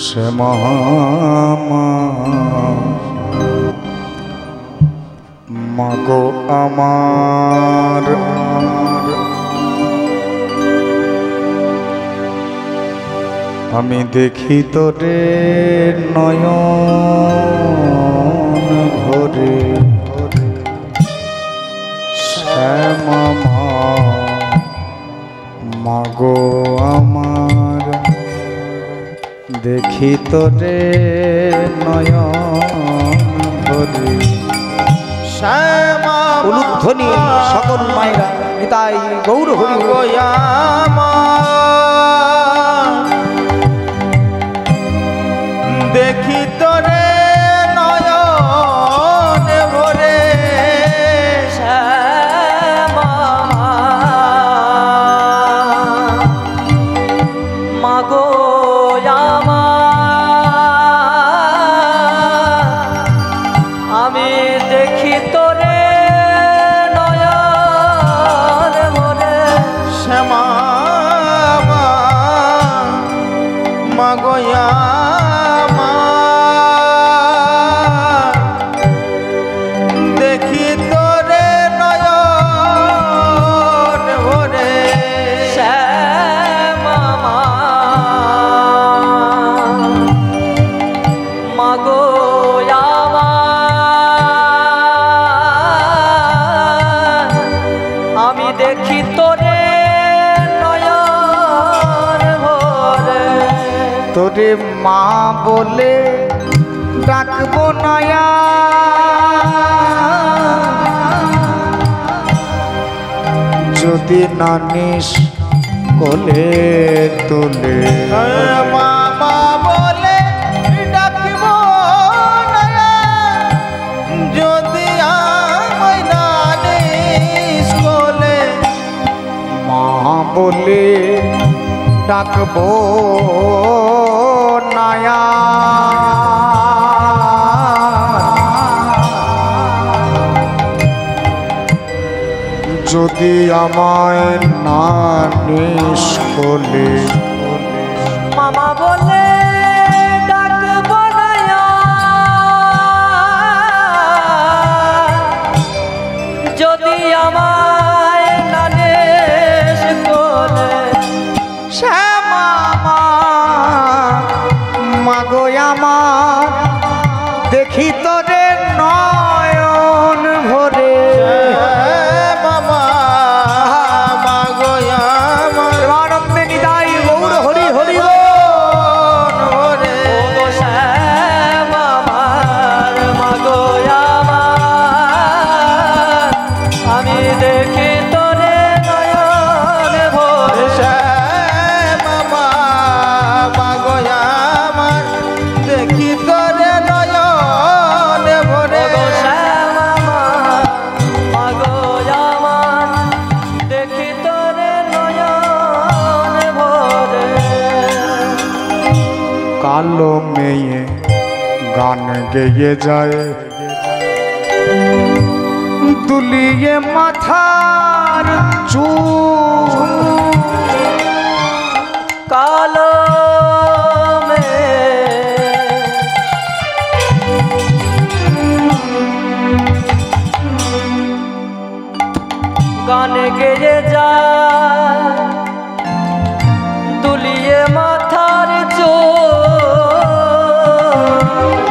श्यामा मागो আমার আমি দেখি তোরে নয়ন ভরে শ্যামা মাগো আমার দেখি তোরে নয়ন ভরে শ্যামা উলুধ্বনি সকল মায়েরা নিতাই গৌর হরি গোয়ামা দেখি তোরে নয়ন ভরে শ্যামা তোরে মা বলে ডাকবো নয়া, যদি নানিস কোলে তোলে। মামা বলে ডাকিব নয়া, যদি আমায় নানিস কোলে। মা বলে ডাকবো নয়া, যদি আমায় নানিস কোলে। মামা বলে ডাকবো নয়া, যদি আমায় নানিস কোলে। সে মামা মাগো আমার দেখি তোরে নয়ন ভরে। মামা মাগো আমার আনন্দে নিদাই গৌর হরি হরি ওরে। ওগো শ্যাম আমার, মাগো আমার, আমি দেখি তোরে নয়ন ভরে। মামা মাগো আমার দেখি তোরে নয়ন ভরে। ওগো শ্যাম আমার, মাগো আমার, দেখি তোরে নয়ন ভরে। কালো মেয়ে গান গেয়ে যায়, দুলিয়ে মাথার চুল। কালো গানে গেয়ে যায়, দুলিয়ে মাথার চুল।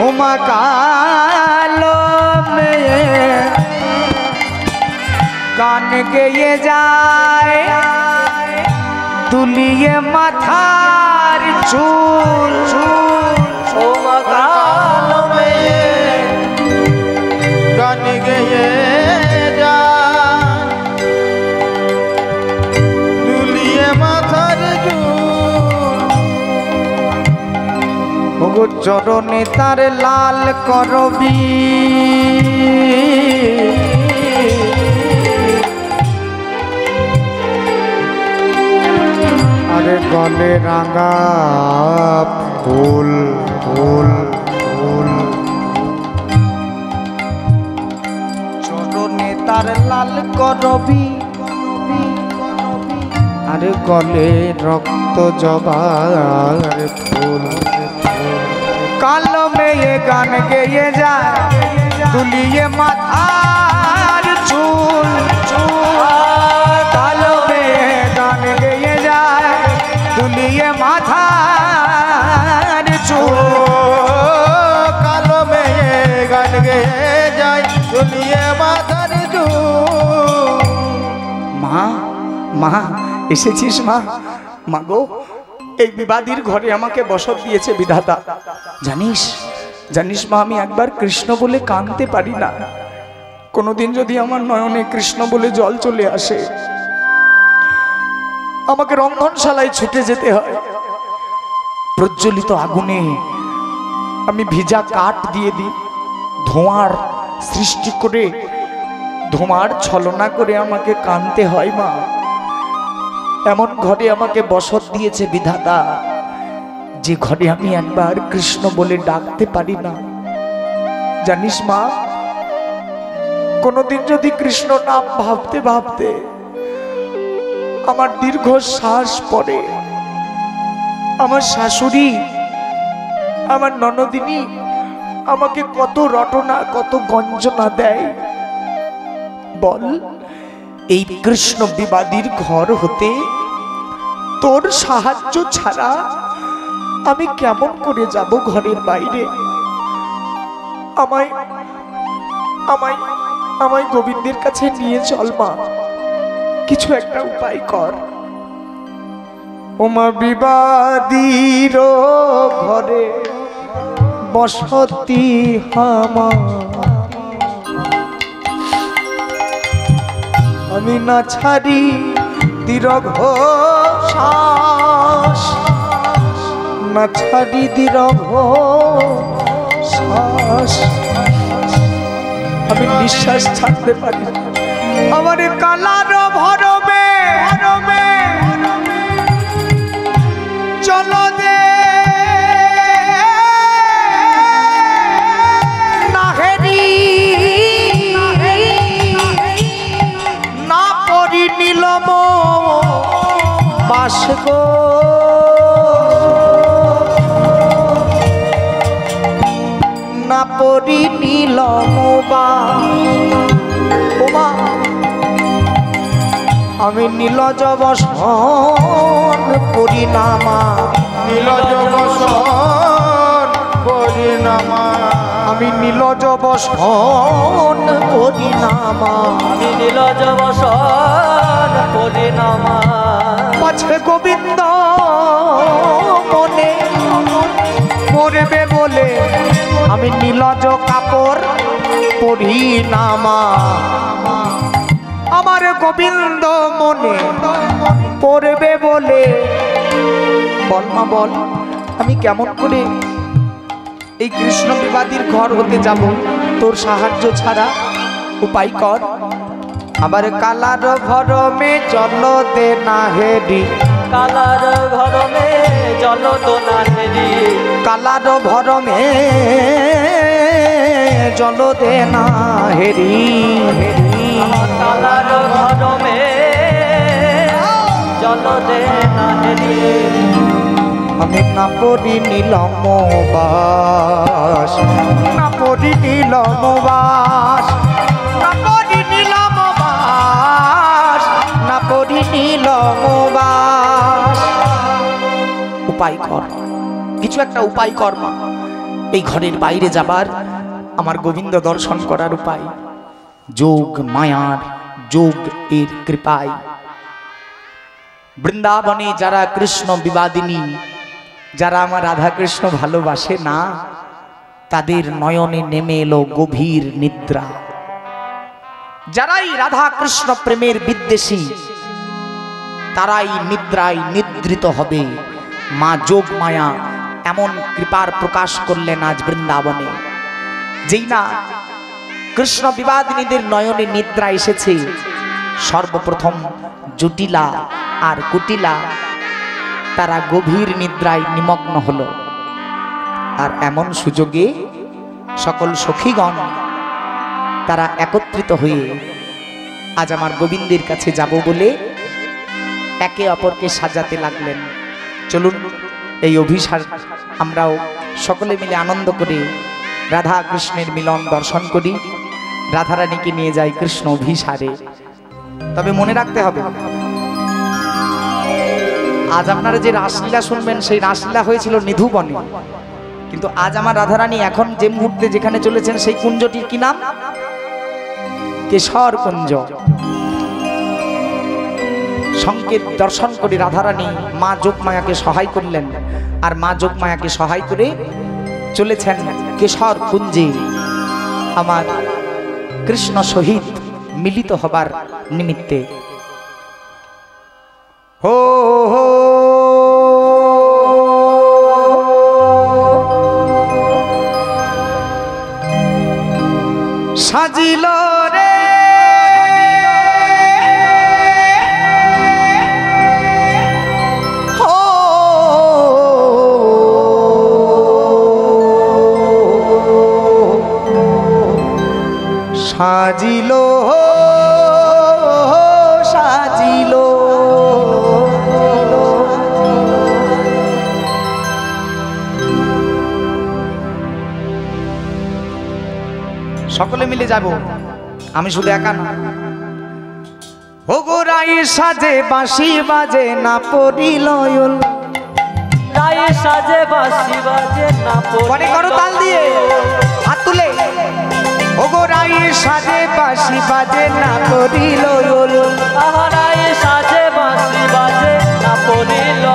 উমা কালো মেয়ে গান গেয়ে যায়, দুলিয়ে মাথার চুল। ও মা কালো মেয়ে গান গেয়ে যায়, দুলিয়ে মাথার চুল। ওগো চরণে তার লাল করবি, আরে গলে রাঙা ফুল ফুল ফুল। চরণে তার লাল করবি, আরে গলে রক্ত জবার ফুল। কালো মেয়ে গান গেয়ে যায়, দুলিয়ে মাথার চুল। কালো মেয়ে গান গেয়ে যায়, দুলিয়ে মাথার চুল। কালো মেয়ে গান গেয়ে যায়, দুলিয়ে মাথার চুল। মা মা এসেছিস মা? মাগো এই বিবাদীর ঘরে আমাকে বসত দিয়েছে বিধাতা। জানিস জানিস মা, আমি একবার কৃষ্ণ বলে কাঁদতে পারি না। কোনোদিন যদি আমার নয়নে কৃষ্ণ বলে জল চলে আসে, আমাকে রন্ধনশালায় ছুটে যেতে হয়। প্রজ্বলিত আগুনে আমি ভিজা কাঠ দিয়ে দিই, ধোঁয়ার সৃষ্টি করে, ধোঁয়ার ছলনা করে আমাকে কাঁদতে হয় মা। এমন ঘরে আমাকে বসত দিয়েছে বিধাতা, যে ঘরে আমি একবার কৃষ্ণ বলে ডাকতে পারি না। জানিস মা, কোনোদিন যদি কৃষ্ণ নাম ভাবতে ভাবতে আমার দীর্ঘ শ্বাস পড়ে, আমার শাশুড়ি, আমার ননদিনী আমাকে কত রটনা, কত গঞ্জনা দেয় বল। এই কৃষ্ণ বিবাদীর ঘর হতে তোর সাহায্য ছাড়া আমি কেমন করে যাব ঘরের বাইরে? আমায় আমায় আমায় গোবিন্দের কাছে নিয়ে চল মা, কিছু একটা উপায় কর। ওমা বিবাদীর ঘরে বসতি আমার, আমি না ছাড়ি দীর্ঘ শ্বাস, না ছাড়ি দীর্ঘ শ্বাস, আমি নিঃশ্বাস ছাড়তে পারি। আমার কালার ভরমে চলো দে নাহেরি, না পরি নীলম বাস গো, না পরি নীলম বাস। আমি নীলজ বসন পরিণামা, নীলজ বসন পরিণামা, আমি নীলজ বসন পরিণামা, আমি নীলজ বসন পরিণামা। পাছে গোবিন্দ মনে পড়বে বলে আমি নীলজ কাপড় পরিণামা, আমার গোবিন্দ মনে পড়বে বলে। বল মা বল, আমি কেমন করে এই কৃষ্ণ বিবাদীর ঘর হতে যাব তোর সাহায্য ছাড়া, উপায় কর। আবার কালার ভরমে জল দে না হেরি, কালার ঘরমে জল তো না হেরি, কালার ভরমে জল দে না হেরি, কালার ঘরমে জল দে না হেরি। আমি না পড়ি নীলম বাস, না পড়ি নীলম বাস, না পড়ি নীলম বাস, না পড়ি নীলম বাস। উপায় কর, কিছু একটা উপায় কর মা, এই ঘরের বাইরে যাবার, আমার গোবিন্দ দর্শন করার উপায়। যোগ মায়ার, যোগ এর কৃপায় বৃন্দাবনে যারা কৃষ্ণ বিবাদিনী, যারা আমার রাধা কৃষ্ণ ভালোবাসে না, তাদের নয়নে নেমে এলো গভীর নিদ্রা। যারাই রাধা কৃষ্ণ প্রেমের বিদ্বেষী, তারাই নিদ্রায় নিদ্রিত হবে। মা যোগ মায়া এমন কৃপার প্রকাশ করলেন আজ বৃন্দাবনে, যেই না কৃষ্ণ বিবাদিনীদের নয়নে নিদ্রা এসেছে, সর্বপ্রথম জটিলা আর কুটিলা তারা গভীর নিদ্রায় নিমগ্ন হলো। আর এমন সুযোগে সকল সখীগণ তারা একত্রিত হয়ে আজ আমার গোবিন্দের কাছে যাব বলে একে অপরকে সাজাতে লাগলেন। চলুন এই অভিসার আমরাও সকলে মিলে আনন্দ করে রাধা কৃষ্ণের মিলন দর্শন করি, রাধারানীকে নিয়ে যাই কৃষ্ণ অভিসারে। তবে মনে রাখতে হবে, আজ আপনারা যে রাসলীলা শুনবেন সেই রাসলীলা হয়েছিল নিধুবনে, কিন্তু আজ আমার রাধারানী এখন যে মুহূর্তে যেখানে চলেছেন সেই কুঞ্জটির কি নাম? কেশর কুঞ্জ। সংকেত দর্শন করে রাধারানী মা যোগমায়াকে সহায় করলেন, আর মা যোগমায়াকে সহায় করে চলেছেন কেশর কুঞ্জে আমার কৃষ্ণ সহিত মিলিত হবার নিমিত্তে। হো হো সাজিল রে হো সাজিল সাজিল সকলে মিলে যাব, আমি শুধু একা না। ওগো রাই সাজে বাঁশি বাজে না পড়িল রাই সাজে বাঁশি বাজে না পড়ে করো তাল দিয়ে হাত তুলে। ওগো রাই সাজে বাঁশি বাজে না পড়িল রাই সাজে বাঁশি বাজে না পড়িল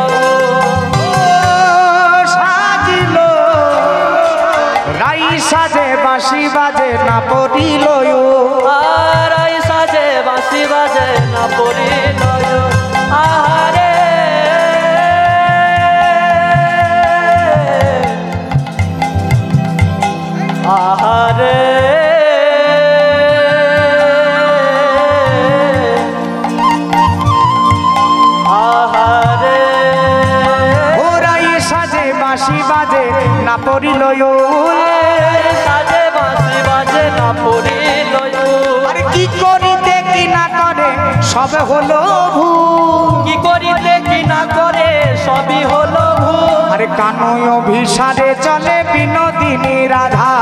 কি করিতে কি না করে সবে হলো ভুল। কি করিতে কি না করে সবই হলো ভুল। আরে কানয় অভিসারে চলে বিনোদিনী রাধা,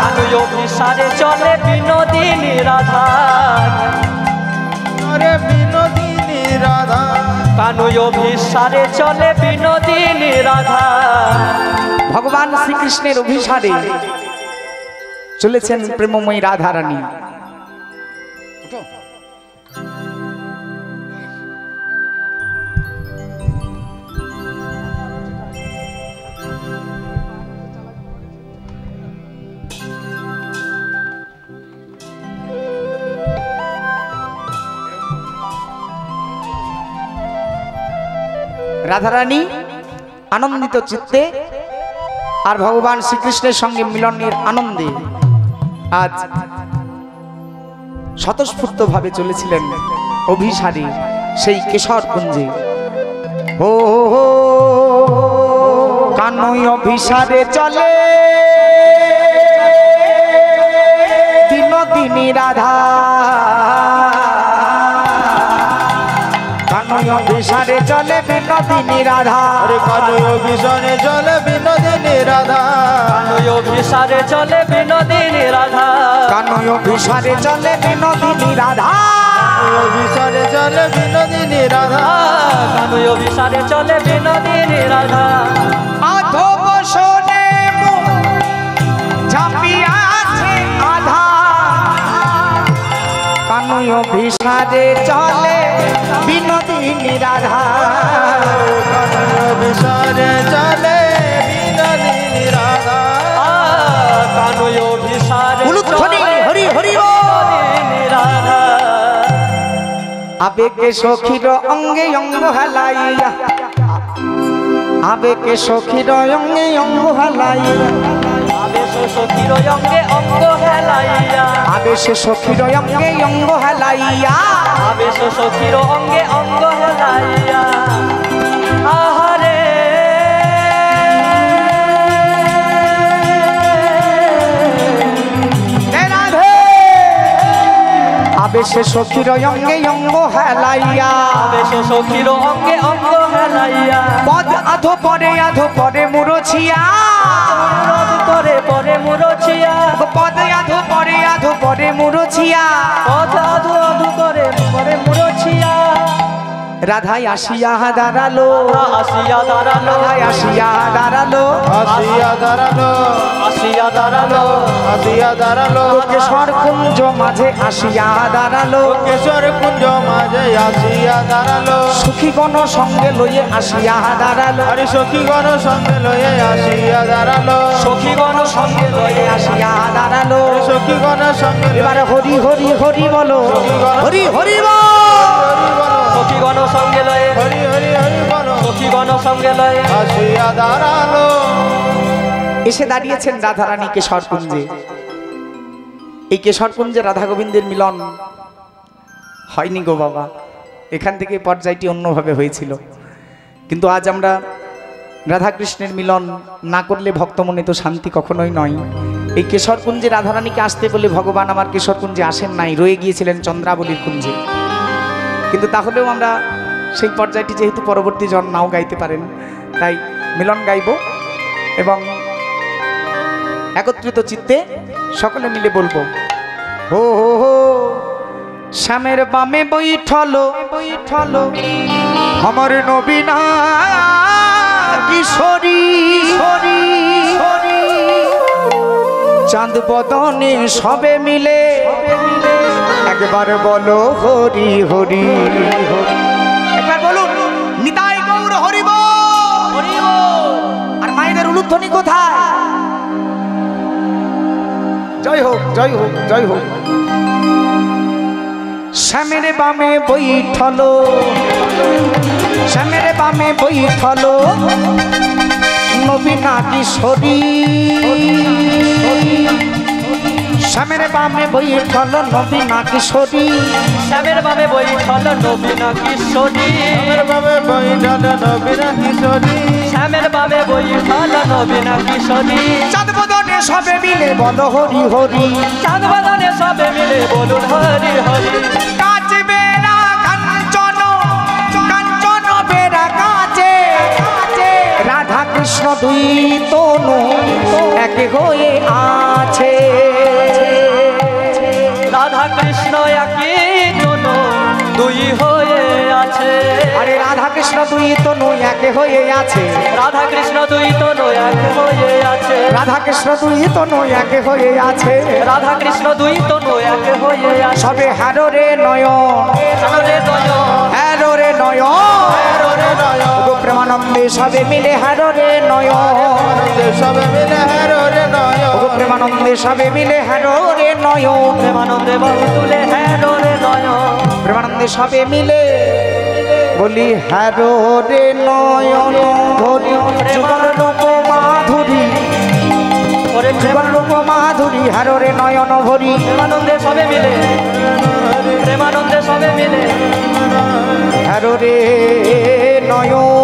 কানয় অভিসারে চলে বিনোদিনী রাধা, আরে বিনোদিনী রাধা, কানয় অভিসারে চলে বিনোদিনী রাধা। ভগবান শ্রীকৃষ্ণের অভিসারে চলেছেন প্রেমময়ী রাধারানী। রাধারানী আনন্দিত চিত্তে আর ভগবান শ্রীকৃষ্ণের সঙ্গে মিলনের আনন্দে আজ স্বতঃস্ফূর্ত ভাবে চলেছিলেন অভিসারে সেই কেশর কুঞ্জে। ও কানই অভিসারে চলে বিনোদিনী রাধা, কানই অভিসারে চলে বিনোদিনী রাধা, আরে কানই অভিসারে চলে বিনোদিনী রাধা, কানয় অভিসারে চলে বিনোদিনী রাধা, কানই অভিসারে চলে বিনোদিনী রাধা, অভিসারে চলে বিনোদিনী রাধা, কানয় অভিসারে চলে বিনোদিনী রাধা। আধো বসনে ঝাঁপিয়াছে আধা, কানই অভিসারে চলে বিনোদিনী রাধা, কানই অভিসারে চলে বিনোদিনী রাধা, কানয় অভিসারে উলুধ্বনি হরি হরি বল। বিনোদিনী রাধা। আবেগে সখীর অঙ্গে অঙ্গ হালাইয়া, আবেগে সখীর অঙ্গে অঙ্গ হালাইয়া, আবেশ সখীর অঙ্গে অঙ্গ হেলাইয়া, আবেশে সখীর অঙ্গে অঙ্গ হালাইয়া, আবেশ সখীর অঙ্গে অঙ্গ হেলাইয়া। আহারে হে রাধে, আবেশে সখীর অঙ্গে অঙ্গ হালাইয়া, আবেশ সখীর অঙ্গে অঙ্গ হেলাইয়া, পদ আধো পরে মুরছিয়া, রদ করে পরে মুরছিয়া, পদ আধো পরে মুরছিয়া, পদ আধু আধু করে পরে মুরছিয়া। রাধাই আসিয়া দাঁড়ালো, আসিয়া দাঁড়ালো, রাধাই আসিয়া দাঁড়ালো, আসিয়া দাঁড়ালো, আসিয়া দাঁড়ালো, আসিয়া দাঁড়ালো, কেশর কুঞ্জ মাঝে আসিয়া দাঁড়ালো, কেশর কুঞ্জ মাঝে আসিয়া দাঁড়ালো, সুখীগণ সঙ্গে লইয়ে আসিয়া দাঁড়ালো, আরে সখীগণ সঙ্গে লয়ে আসিয়া দাঁড়ালো, সখীগণ সঙ্গে লয়ে আসিয়া দাঁড়ালো। সখীগণ সঙ্গে এবারে হরি হরি হরি বলো, হরি হরি বল। সখীগণ সঙ্গে লয়ে, হরি হরি হরি বলো, সখীগণ সঙ্গে লয়ে আসিয়া দাঁড়ালো। এসে দাঁড়িয়েছেন রাধারানী কেশর কুঞ্জে। এই কেশর কুঞ্জে রাধা গোবিন্দের মিলন হয়নি গো বাবা, এখান থেকে পর্যায়টি অন্যভাবে হয়েছিল। কিন্তু আজ আমরা রাধাকৃষ্ণের মিলন না করলে ভক্তমনে তো শান্তি কখনোই নয়। এই কেশর কুঞ্জে রাধারানীকে আসতে বলে ভগবান আমার কেশর কুঞ্জে আসেন নাই, রয়ে গিয়েছিলেন চন্দ্রাবলীর কুঞ্জে। কিন্তু তাহলেও আমরা সেই পর্যায়টি যেহেতু পরবর্তী জন নাও গাইতে পারেন, তাই মিলন গাইব এবং একত্রিত চিত্তে সকলে মিলে বলবো, হো হো হো শ্যামের বামে বৈঠলো বৈঠলো আমার নবীনা কিশোরী, চাঁদ বদনে সবে মিলে একবার বলো হরি হরি হরি, একবার বলুন নিতাই গৌর হরি বল। আর মায়েদের উলুধ্বনি কোথায়? জয় হোক জয় হোক জয় হোক। শ্যামের বামে বৈঠলো, শ্যামের বামে বৈঠলো নবীনা কিশোরী, শ্যামের বামে বৈঠলো নবীনা কিশোরী, শ্যামের বামে বৈঠল নবীনা কিশোরী, শ্যামের বামে বৈঠল নবীনা কিশোরী, শ্যামের বামে বৈঠল নবীনা কিশোরী, চাঁদ বদনে বাগানে সবে মিলে বলো হরি হরি, চাঁদ বাগানে সবে মিলে বলুন হরি হরি। কাছে বেড়া কাঞ্চন, কাঞ্চন বেড়া কাছে, রাধা কৃষ্ণ দুই তনু এক হয়ে আছে। রাধা কৃষ্ণ একই তনু দুই হয়ে আছে। আরে রাধা কৃষ্ণ দুই তনু এক হয়ে আছে, রাধা কৃষ্ণ দুই তনু এক হয়ে আছে। রাধা কৃষ্ণ দুই তনু এক হয়ে আছে। রাধা কৃষ্ণ দুই তনু এক হয়ে আছে। সবে হারো রে নয়ন, রে নয়ন, হারো রে নয়ন, গো প্রেমানন্দে সবে মিলে হারো রে নয়ন, সবে মিলে হেরো রে নয়ন, গো প্রেমানন্দে সবে মিলে হারো রে নয়ন, প্রেমানন্দে বাহু তুলে হ্যারো রে নয়ন। প্রেমানন্দে সবে মিলে বলি হারো রে নয়ন ধরি, যুগল রূপ মাধুরী, ওরে যুগল রূপ মাধুরী হারো রে নয়ন ভরি, প্রেমানন্দে সবে মিলে, প্রেমানন্দে সবে মিলে হারো রে নয়ন।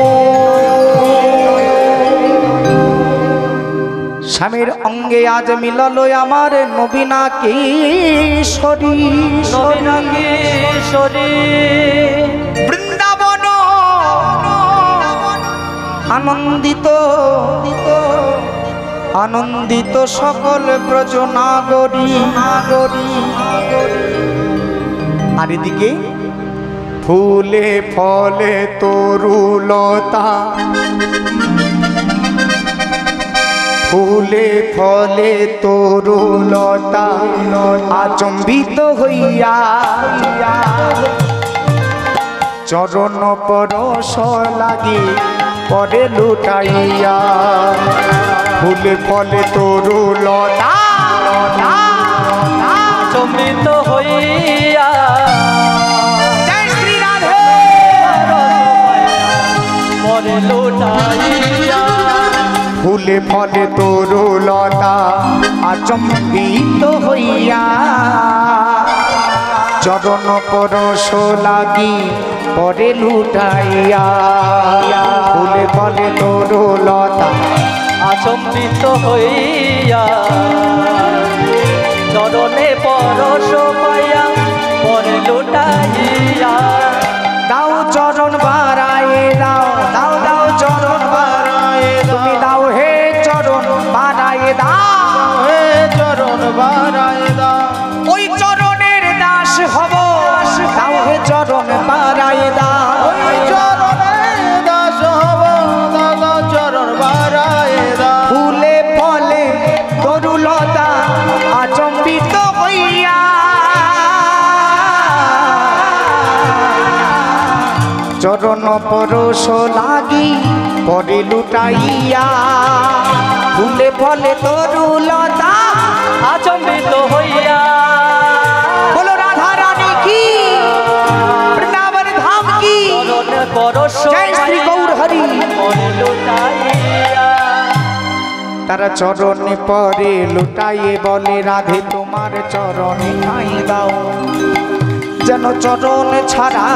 স্বামীর অঙ্গে আজ মিলল আমার নবীনা কিশোরী, নবীনা কিশোরী। বৃন্দাবন আনন্দিত, আনন্দিত সকল ব্রজ নাগরী, আর এদিকে ফুলে ফলে তরুলতা, ফুলে ফলে তরুলতা আচম্বিত হইয়া চরণ পরশ লাগি পরে লুটাইয়া, ফুলে ফলে তরুলতা চম্বিত হইয়া জয় শ্রী রাধে, পরে লুটাইয়া, ফুলে ফলে তরুলতা আচম্বিত হইয়া চরণ পরশ লাগি পরে লুটাইয়া, ফুলে ফলে তরুলতা আচম্বিত হইয়া চরণে পরশ পাইয়া পরে লুটাইয়া। দাও চরণ বাড়ায়ে দাও, দাও দাও চরণ বাড়ায়ে, তুমি দাও হে চরণ বাড়ায়ে দাও, হে চরণ বাড়ায় দাও, ওই চরণের দাস হব, দাও হে চরণ বাড়ায়ে দাও, ওই চরণে দাস হব, দাদা চরণ বাড়ায় দাও, ফুলে ফলে তরুলতা আচম্বিত হইয়া চরণ পরশ লাগি পরে লুটাইয়া, ফুলে ফলে তরুলতা আচম্বিত হইয়া বলো রাধা রানী কি, বৃন্দাবন ধাম কি, চরণে পরশ জয় শ্রী গৌর হরি। পরে লুটাইয়া, তারা চরণে পরে লুটাইয়ে বলে রাধে তোমার চরণে ঠাঁই দাও, যেন চরণ ছাড়া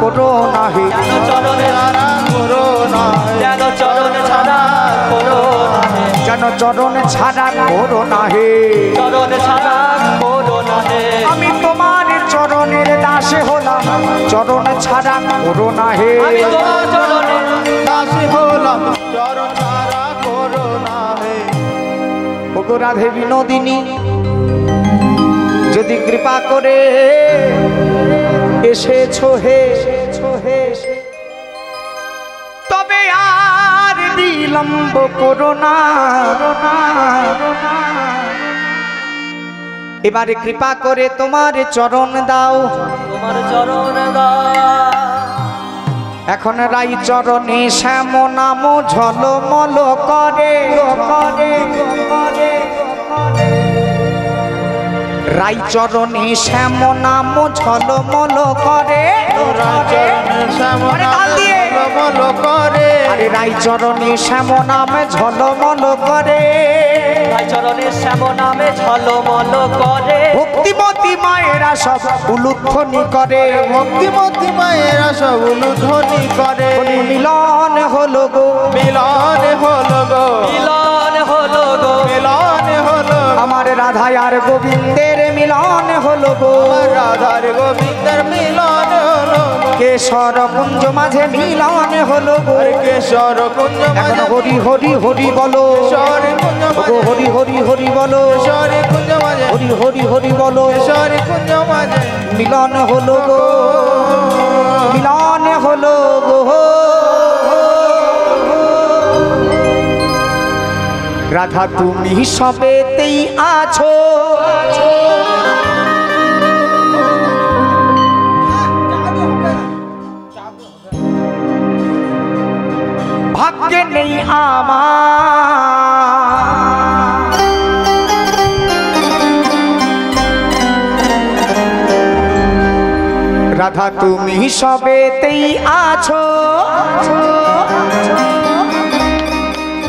করো না হে, যেন চরণে তারা করো না, যেন চরণ ছাড়া করো না হে, যেন চরণ ছাড়া করো না হে, চরণ ছাড়া করো না হে। আমি তোমার চরণের দাসে হলাম, চরণ ছাড়া করো না হে, আমি তোমার চরণে দাসী হলাম, চরণ তারা করো না হে, ওগো রাধে বিনোদিনী যদি কৃপা করে এসেছো হে, তবে আর বিলম্ব করো না, এবারে কৃপা করে তোমার চরণ দাও, তোমার চরণ দাও, এখন রাই চরণে শ্যাম নাম ঝলমল করে, রাই চরণে শ্যাম নাম ঝলমল করে, চরণে শ্যাম আরে তাল দিয়ে। ঝলমল করে, আরে রাই চরণে শ্যাম নাম ঝলমল করে, তাই চরণে শ্যাম নামে ঝলমল করে, ভক্তিমতী মায়েরা সব উলুধ্বনি করে, ভক্তিমতী মায়েরা সব উলুধ্বনি করে, বলি মিলন হলো গো, মিলন হলো গো, মিলন হলো গো, মিলন আমার রাধা আর গোবিন্দের মিলন হলো গো আমার রাধার গোবিন্দের মিলন হলো কেশর কুঞ্জ মাঝে মিলন হলো গো আর কেশর কুঞ্জ এখন মাঝে হরি হরি হরি বলো কেশর কুঞ্জ মাঝে গো হরি হরি হরি বলো কেশর কুঞ্জ মাঝে হরি হরি হরি বলো কেশর কুঞ্জ মাঝে মিলন হলো গো মিলন হলো গো রাধা তুমি সবেতেই আছো ভাগ্যে নেই আমার রাধা তুমি সবেতেই আছো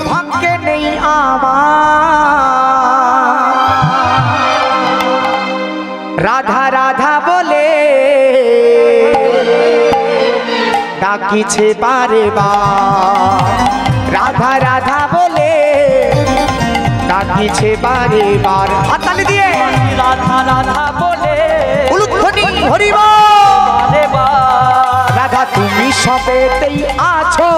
ভাগ্যে নেই আমার রাধা রাধা বলে ডাকিছে বারে বার রাধা রাধা বলে ডাকিছে বারে বার হাততালি দিয়ে রাধা রাধা বলে উলুধ্বনি হরিব বারে বার রাধা তুমি সবেতেই আছো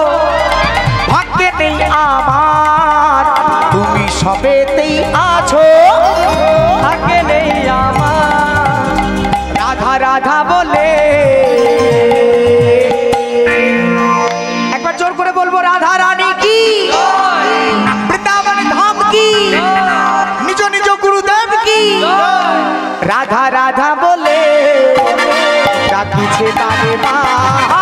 ভাগ্যে নেই আমার তুমি সবেতেই আছো থাকে নেই আমার রাধা রাধা বলে একবার জোর করে বলবো রাধা রানী কি বৃন্দাবন ধাম কি নিজ নিজ গুরুদেব কি রাধা রাধা বলে ডাকিছে বারে বার